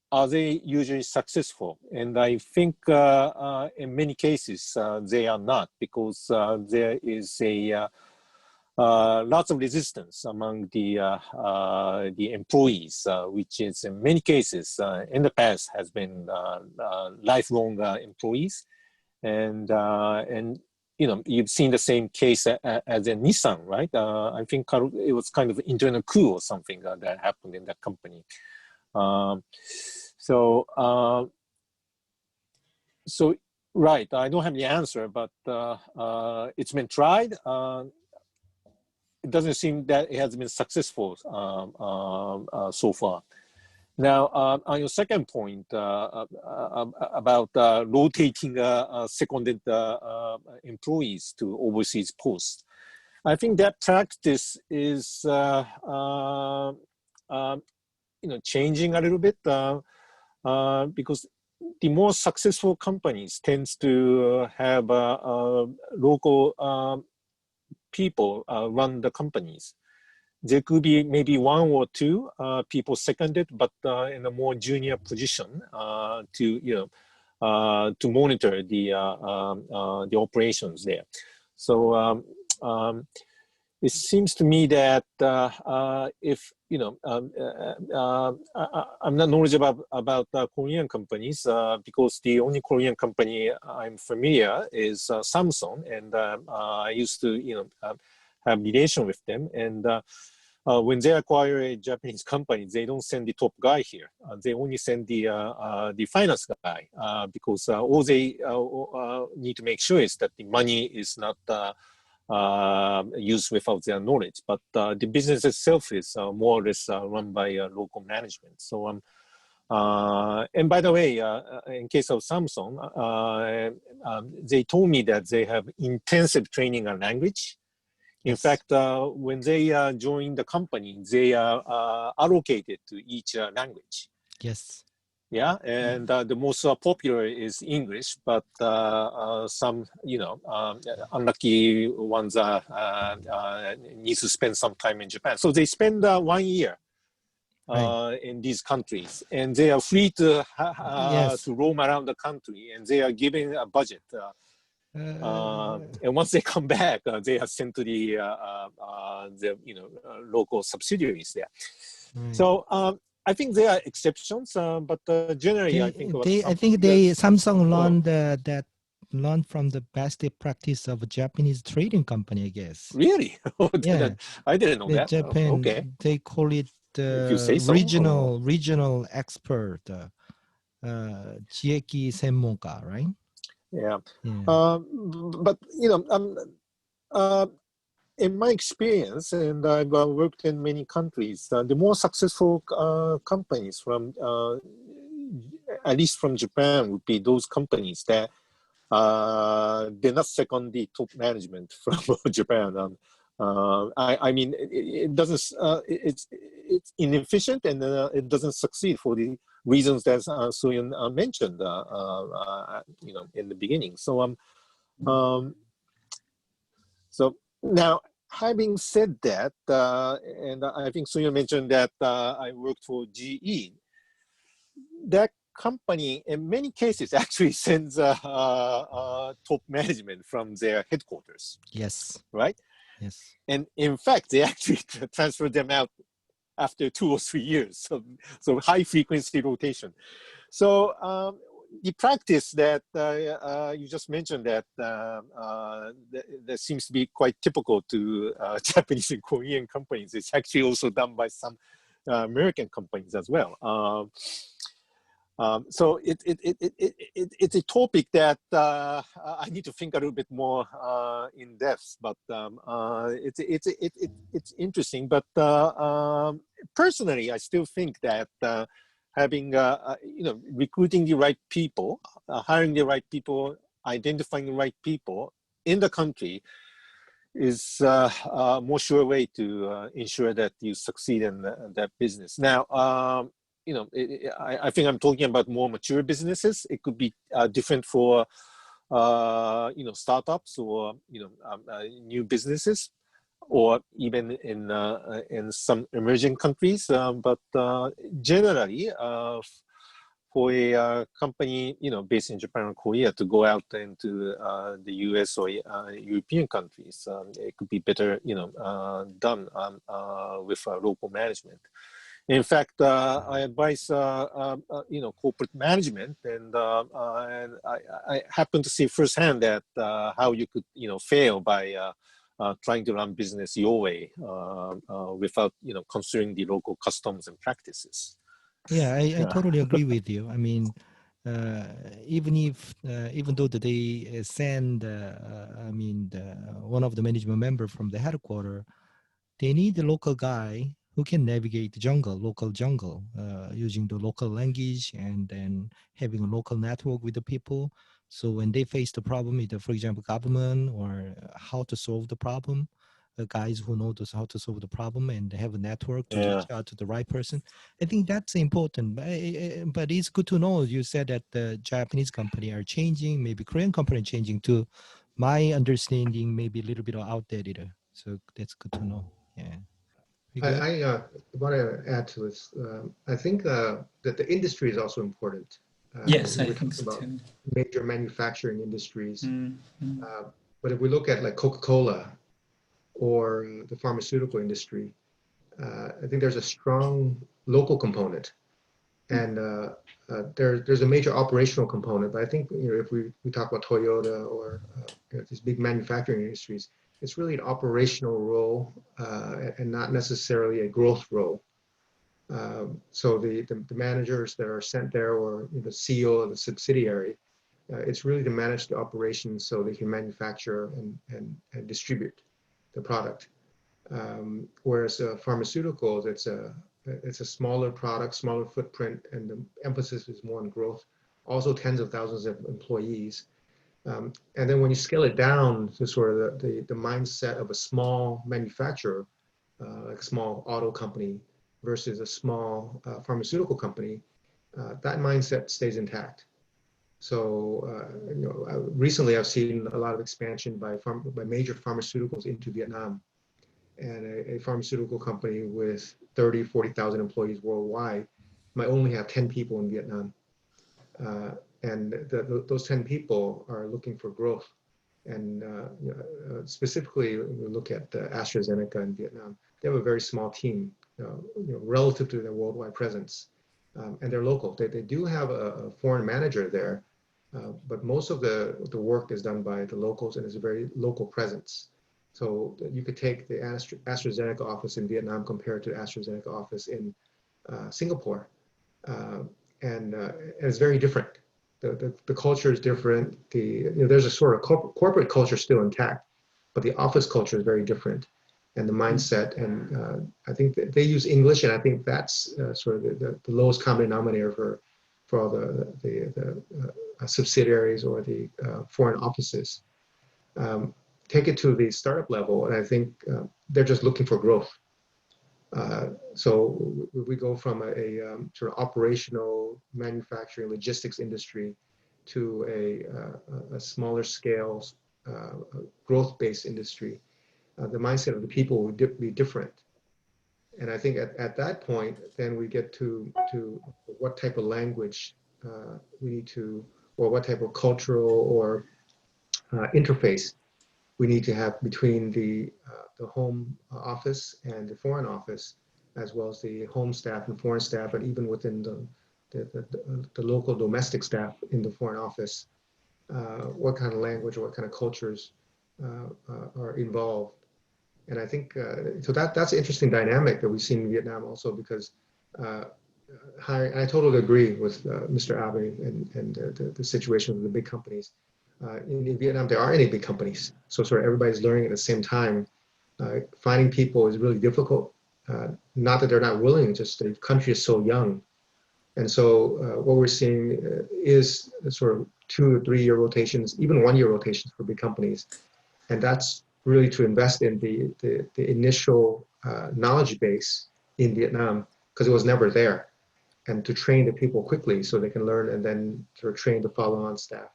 are they usually successful? And I think in many cases they are not, because there is a lots of resistance among the employees, which is in many cases in the past has been lifelong employees, and you've seen the same case as in Nissan, right? I think it was kind of internal coup or something that happened in that company. So right, I don't have the answer, but it's been tried. It doesn't seem that it has been successful so far. Now, on your second point about rotating seconded employees to overseas posts, I think that practice is changing a little bit because the more successful companies tends to have local people run the companies. There could be maybe one or two people seconded, but in a more junior position to monitor the operations there. So it seems to me that if I'm not knowledgeable about Korean companies because the only Korean company I'm familiar is Samsung, and I used to have relation with them, and when they acquire a Japanese company, they don't send the top guy here. They only send the finance guy because all they need to make sure is that the money is not used without their knowledge. But the business itself is more or less run by local management. So, and by the way, in case of Samsung, they told me that they have intensive training on language. In fact, when they join the company, they are allocated to each language. Yes. Yeah, and the most popular is English, but some, unlucky ones need to spend some time in Japan. So they spend 1 year in these countries, and they are free to roam around the country, and they are given a budget. And once they come back, they are sent to the local subsidiaries there. Right. So I think there are exceptions, but generally, I think Samsung learned from the best practice of a Japanese trading company, I guess. Really? Yeah, I didn't know that. Japan, okay. They call it regional expert, 지eki専門家, right? Yeah. But in my experience, and I've worked in many countries, the more successful companies from, at least from Japan, would be those companies that they're not second the top management from Japan. I mean, it doesn't. It's inefficient, and it doesn't succeed for the reasons that Soo-yeon mentioned, in the beginning. So, so now, having said that, and I think Soo-yeon mentioned that I worked for GE. That company, in many cases, actually sends top management from their headquarters. Yes. Right. Yes. And in fact, they actually transfer them out after 2 or 3 years. So high frequency rotation. So the practice that you just mentioned that seems to be quite typical to Japanese and Korean companies. It's actually also done by some American companies as well. So it's a topic that I need to think a little bit more in depth, but it's interesting. But personally, I still think that having recruiting the right people, hiring the right people, identifying the right people in the country is a more sure way to ensure that you succeed in that business. Now, I think I'm talking about more mature businesses. It could be different for startups or new businesses, or even in some emerging countries. But generally, for a company based in Japan or Korea to go out into the US or European countries, it could be better done with local management. In fact, I advise corporate management, and I happen to see firsthand that how you could fail by trying to run business your way without considering the local customs and practices. Yeah, I totally agree with you. I mean, even though they send, one of the management member from the headquarters, they need a local guy who can navigate the local jungle, using the local language and then having a local network with the people. So when they face the problem, either, for example, government or how to solve the problem, guys who know how to solve the problem and have a network to reach out to the right person. I think that's important. But it's good to know. You said that the Japanese company are changing, maybe Korean company changing too. My understanding may be a little bit outdated. So that's good to know. Yeah. I want to add to this. I think that the industry is also important. Yes, I we're think talking so about too. major manufacturing industries. Mm-hmm. But if we look at like Coca-Cola or the pharmaceutical industry, I think there's a strong local component, and there's a major operational component. But I think if we talk about Toyota or these big manufacturing industries, it's really an operational role and not necessarily a growth role. So the managers that are sent there, or the CEO of the subsidiary, it's really to manage the operations so they can manufacture and distribute the product. Whereas pharmaceuticals, it's a smaller product, smaller footprint, and the emphasis is more on growth. Also, tens of thousands of employees. And then when you scale it down to sort of the mindset of a small manufacturer, like a small auto company versus a small pharmaceutical company, that mindset stays intact. So recently I've seen a lot of expansion by major pharmaceuticals into Vietnam, and a pharmaceutical company with 30, 40,000 employees worldwide might only have 10 people in Vietnam. And those 10 people are looking for growth. And specifically, when we look at AstraZeneca in Vietnam, they have a very small team, relative to their worldwide presence. And they're local. They do have a foreign manager there, but most of the work is done by the locals, and it's a very local presence. So you could take the AstraZeneca office in Vietnam compared to the AstraZeneca office in Singapore, and it's very different. The culture is different. There's a sort of corporate culture still intact, but the office culture is very different, and the mindset. And I think that they use English, and I think that's sort of the lowest common denominator for all the subsidiaries or the foreign offices. Take it to the startup level, and I think they're just looking for growth. So we go from a sort of operational manufacturing logistics industry to a smaller scale growth-based industry. The mindset of the people will be different. And I think at that point, then we get to what type of language we need to, or what type of cultural or interface we need to have between the home office and the foreign office, as well as the home staff and foreign staff, and even within the local domestic staff in the foreign office. What kind of language or what kind of cultures are involved. And I think so that's an interesting dynamic that we've seen in Vietnam also, because I totally agree with Mr. Abe and the situation with the big companies. In Vietnam, there aren't any big companies, so sort of everybody's learning at the same time. Finding people is really difficult. Not that they're not willing, just the country is so young. And so what we're seeing is sort of 2 or 3 year rotations, even 1 year rotations for big companies. And that's really to invest in the initial knowledge base in Vietnam, because it was never there, and to train the people quickly so they can learn and then sort of train the follow-on staff.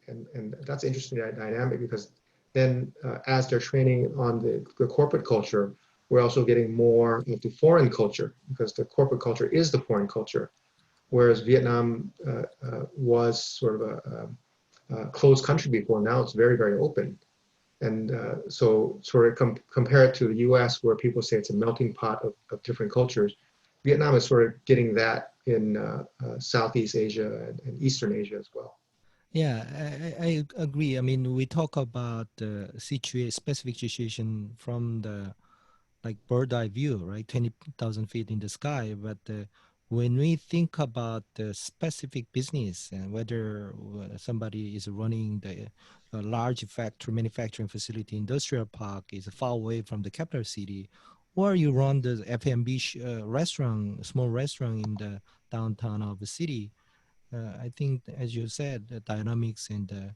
And that's interesting dynamic, because then as they're training on the corporate culture, we're also getting more of the foreign culture, because the corporate culture is the foreign culture, whereas Vietnam was sort of a closed country before. Now it's very, very open. And so sort of compare it to the US, where people say it's a melting pot of different cultures. Vietnam is sort of getting that in Southeast Asia and Eastern Asia as well. Yeah, I agree. I mean, we talk about the specific situation from the like bird eye view, right? 20,000 feet in the sky. But when we think about the specific business and whether somebody is running a large manufacturing facility, industrial park is far away from the capital city, or you run the F&B restaurant, small restaurant in the downtown of the city, I think, as you said, the dynamics and the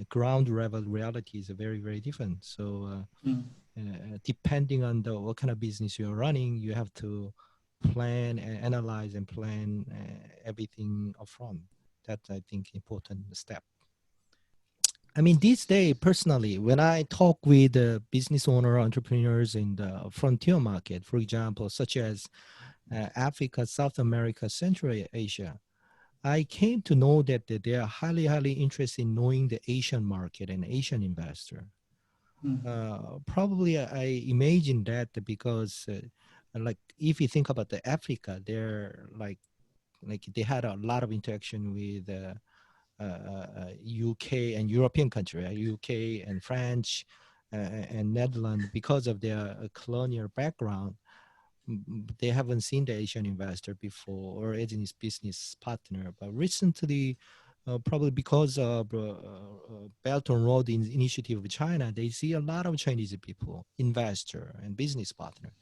ground level reality is very, very different. So depending on what kind of business you're running, you have to plan and analyze and plan everything upfront. That's, I think, important step. I mean, these days, personally, when I talk with business owner, entrepreneurs in the frontier market, for example, such as Africa, South America, Central Asia, I came to know that they are highly, highly interested in knowing the Asian market and Asian investor. Probably I imagine that because like if you think about the Africa, they're like they had a lot of interaction with UK and European country, right? UK and French and Netherlands, because of their colonial background. They haven't seen the Asian investor before or as his business partner. But recently, probably because of Belt and Road Initiative of China, they see a lot of Chinese people, investor and business partner.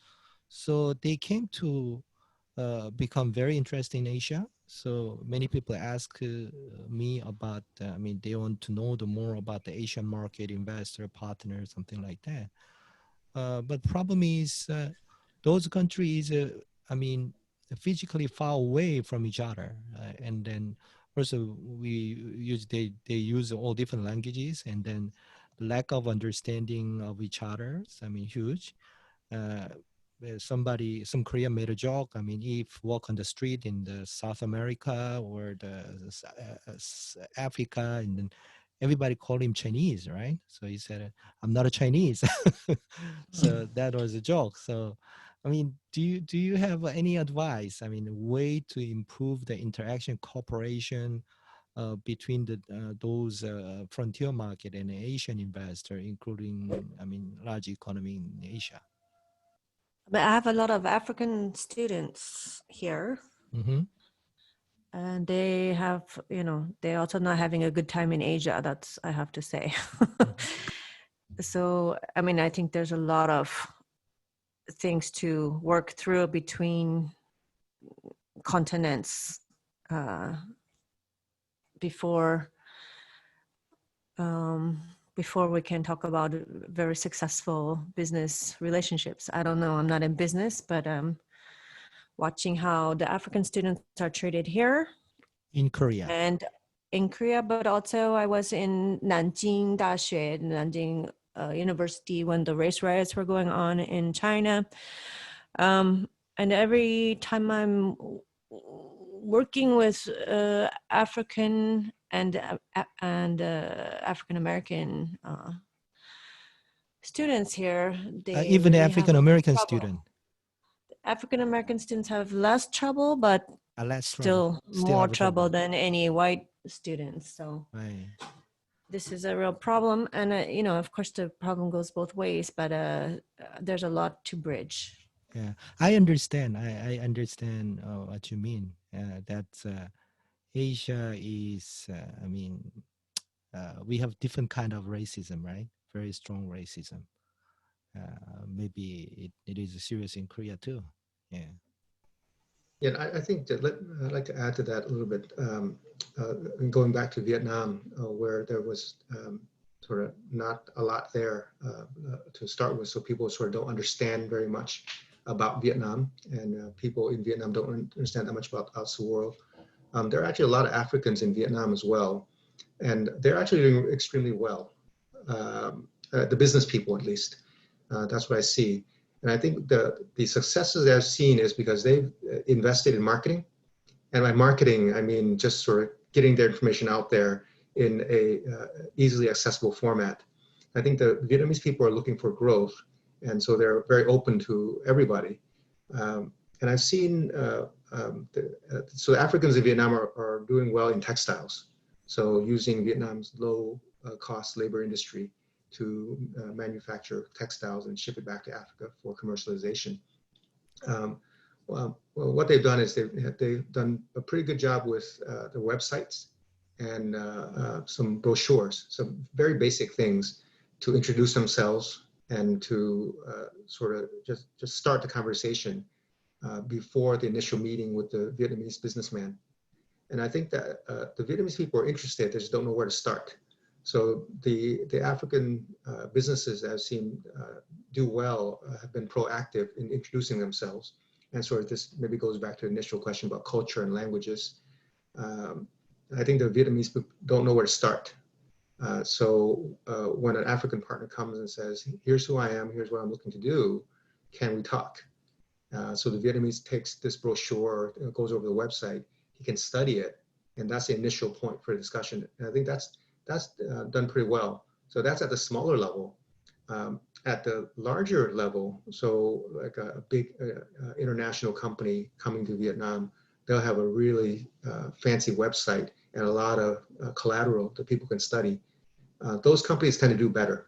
So they came to become very interested in Asia. So many people ask me about, I mean, they want to know more about the Asian market, investor, partner, something like that. But problem is those countries, I mean, physically far away from each other. And then also they use all different languages, and then lack of understanding of each other. I mean, huge. Some Korean made a joke. I mean, if walk on the street in the South America or the Africa, and then everybody called him Chinese, right? So he said, "I'm not a Chinese." So that was a joke. So, I mean, do you have any advice? I mean, a way to improve the interaction, cooperation between those frontier market and Asian investor, including, I mean, large economy in Asia. But I have a lot of African students here. Mm-hmm. And they have, they're also not having a good time in Asia. That's, I have to say. So, I mean, I think there's a lot of things to work through between continents before we can talk about very successful business relationships. I don't know, I'm not in business, but watching how the African students are treated here. In Korea. And in Korea, but also I was in Nanjing University when the race riots were going on in China. And every time I'm working with African and African American students here, even African American student. African American students have less trouble, but still more trouble than any white students. So right. this is a real problem. And, you know, of course, the problem goes both ways, but there's a lot to bridge. Yeah, I understand. I understand what you mean. That Asia is, I mean, we have different kind of racism, right? Very strong racism. Maybe it is serious in Korea too. Yeah. Yeah, I think that I'd like to add to that a little bit. Going back to Vietnam, where there was sort of not a lot there to start with, so people sort of don't understand very much about Vietnam, and people in Vietnam don't understand that much about the outside world. There are actually a lot of Africans in Vietnam as well, and they're actually doing extremely well. The business people, at least, that's what I see. And I think the successes I've seen is because they've invested in marketing. And by marketing, I mean just sort of getting their information out there in a easily accessible format. I think the Vietnamese people are looking for growth, and so they're very open to everybody. And I've seen, so the Africans in Vietnam are doing well in textiles. So using Vietnam's low cost labor industry to manufacture textiles and ship it back to Africa for commercialization. Well, what they've done is they've done a pretty good job with the websites and some brochures, some very basic things to introduce themselves and to sort of just start the conversation before the initial meeting with the Vietnamese businessman. And I think that the Vietnamese people are interested, they just don't know where to start. So the African businesses that I've seen do well have been proactive in introducing themselves. And sort of this maybe goes back to the initial question about culture and languages. I think the Vietnamese don't know where to start. So when an African partner comes and says, here's who I am, here's what I'm looking to do, can we talk? So the Vietnamese takes this brochure, goes over the website, he can study it, and that's the initial point for discussion. And I think that's done pretty well. So that's at the smaller level. At the larger level, so like a big international company coming to Vietnam, they'll have a really fancy website and a lot of collateral that people can study. Those companies tend to do better.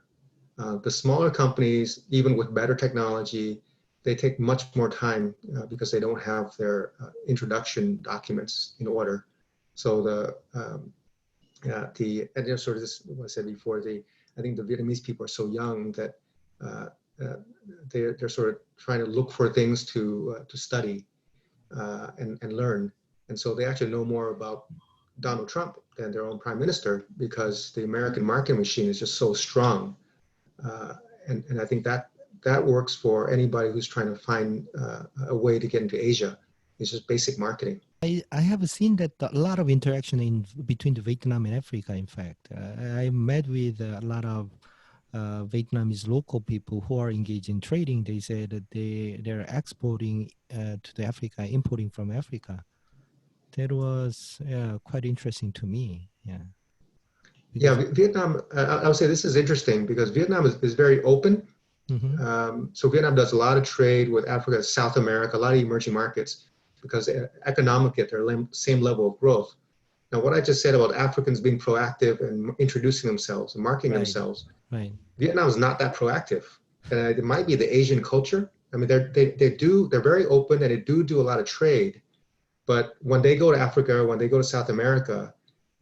The smaller companies, even with better technology, they take much more time because they don't have their introduction documents in order. So and sort of this, what I said before, I think the Vietnamese people are so young that they're sort of trying to look for things to study and learn. And so they actually know more about Donald Trump than their own prime minister because the American marketing machine is just so strong. And I think that works for anybody who's trying to find a way to get into Asia. It's just basic marketing. I have seen that a lot of interaction between the Vietnam and Africa. In fact, I met with a lot of Vietnamese local people who are engaged in trading. They said that they're exporting to the Africa, importing from Africa. That was quite interesting to me. Yeah. Yeah, Vietnam. I would say this is interesting because Vietnam is very open. Mm-hmm. So Vietnam does a lot of trade with Africa, South America, a lot of emerging markets, because economically at their same level of growth. Now, what I just said about Africans being proactive and introducing themselves and marketing themselves, Vietnam is not that proactive. And it might be the Asian culture. I mean, they're very open and they do a lot of trade. But when they go to Africa, when they go to South America,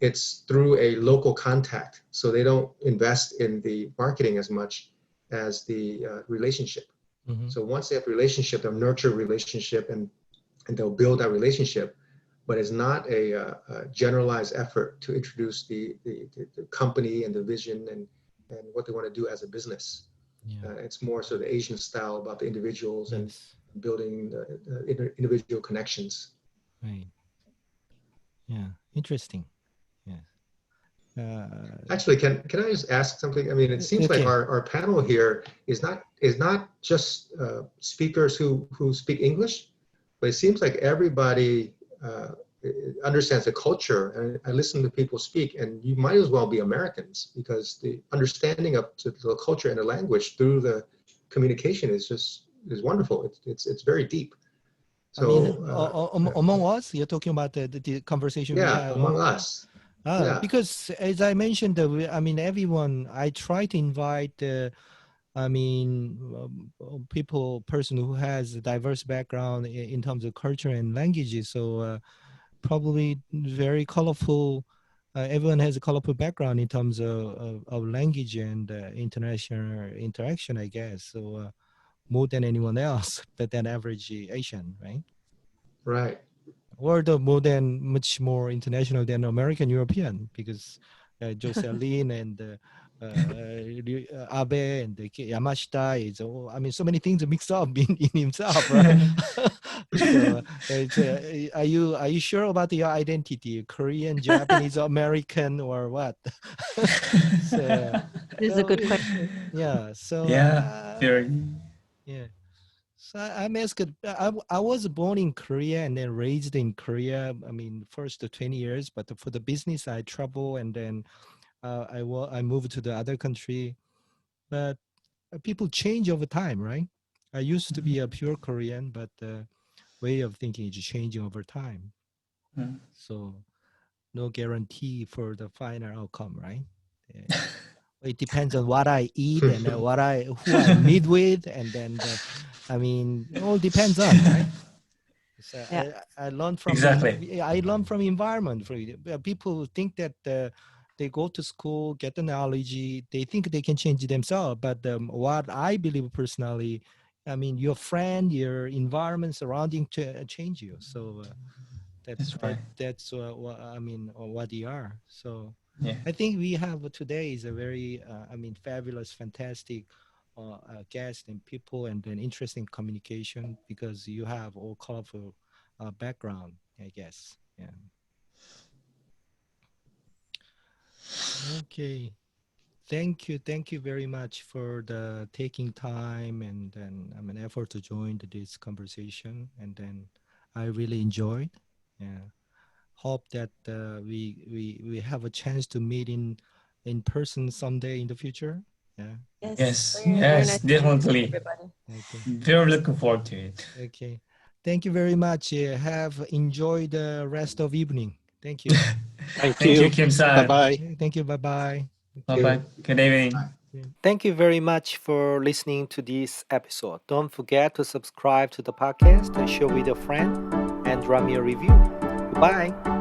it's through a local contact. So they don't invest in the marketing as much as the relationship. Mm-hmm. So once they have a relationship, they'll nurture a relationship and they'll build that relationship, but it's not a generalized effort to introduce the company and the vision and what they want to do as a business. Yeah. It's more so the Asian style about the individuals and building the individual connections. Right. Yeah. Interesting. Yeah. Actually, can I just ask something? I mean, it seems like our panel here is not just speakers who speak English, but it seems like everybody understands the culture. And I listen to people speak, and you might as well be Americans because the understanding of the culture and the language through the communication is wonderful. It's very deep. So I mean, among us, you're talking about the conversation. Yeah, among us. Yeah. Because as I mentioned, I mean, everyone, I try to invite, person who has a diverse background in terms of culture and languages. So probably very colorful. Everyone has a colorful background in terms of language and international interaction, I guess. So more than anyone else, but than average Asian, right? Right. Or much more international than American European, because Jocelyn and Abe and Yamashita is, I mean, so many things are mixed up in himself, right? So are you sure about your identity? Korean, Japanese, American, or what? So This is a good question. yeah. So Yeah, very. yeah. So I'm asked. I was born in Korea and then raised in Korea. I mean, first 20 years, but for the business, I travel and then I moved to the other country. But people change over time, right? I used to be a pure Korean, but the way of thinking is changing over time. Mm. So no guarantee for the final outcome, right? It depends on what I eat and who I meet with, and then it all depends on, right? So Yeah. I learned from Exactly. I learned from environment. People think that they go to school, get the knowledge, they think they can change themselves. But what I believe personally, I mean, your friend, your environment surrounding change you. So That's right. that's what they are. So Yeah. I think we have today is a very fabulous, fantastic guest and people, and an interesting communication, because you have all colorful background, I guess. Yeah. Okay. Thank you very much for the taking time and then effort to join this conversation, and then I really enjoyed. Yeah. Hope that we have a chance to meet in person someday in the future. Yeah. Yes. Yes, Very, very yes, nice to meet definitely. everybody. Okay. Very looking forward to it. Okay. Thank you very much. Have enjoyed the rest of evening. Thank you. Thank Thank you, you. Kim-san. Bye-bye. Thank you. Bye bye. Bye-bye. Good evening. Thank you very much for listening to this episode. Don't forget to subscribe to the podcast, share with a friend, and drop me a review. Goodbye.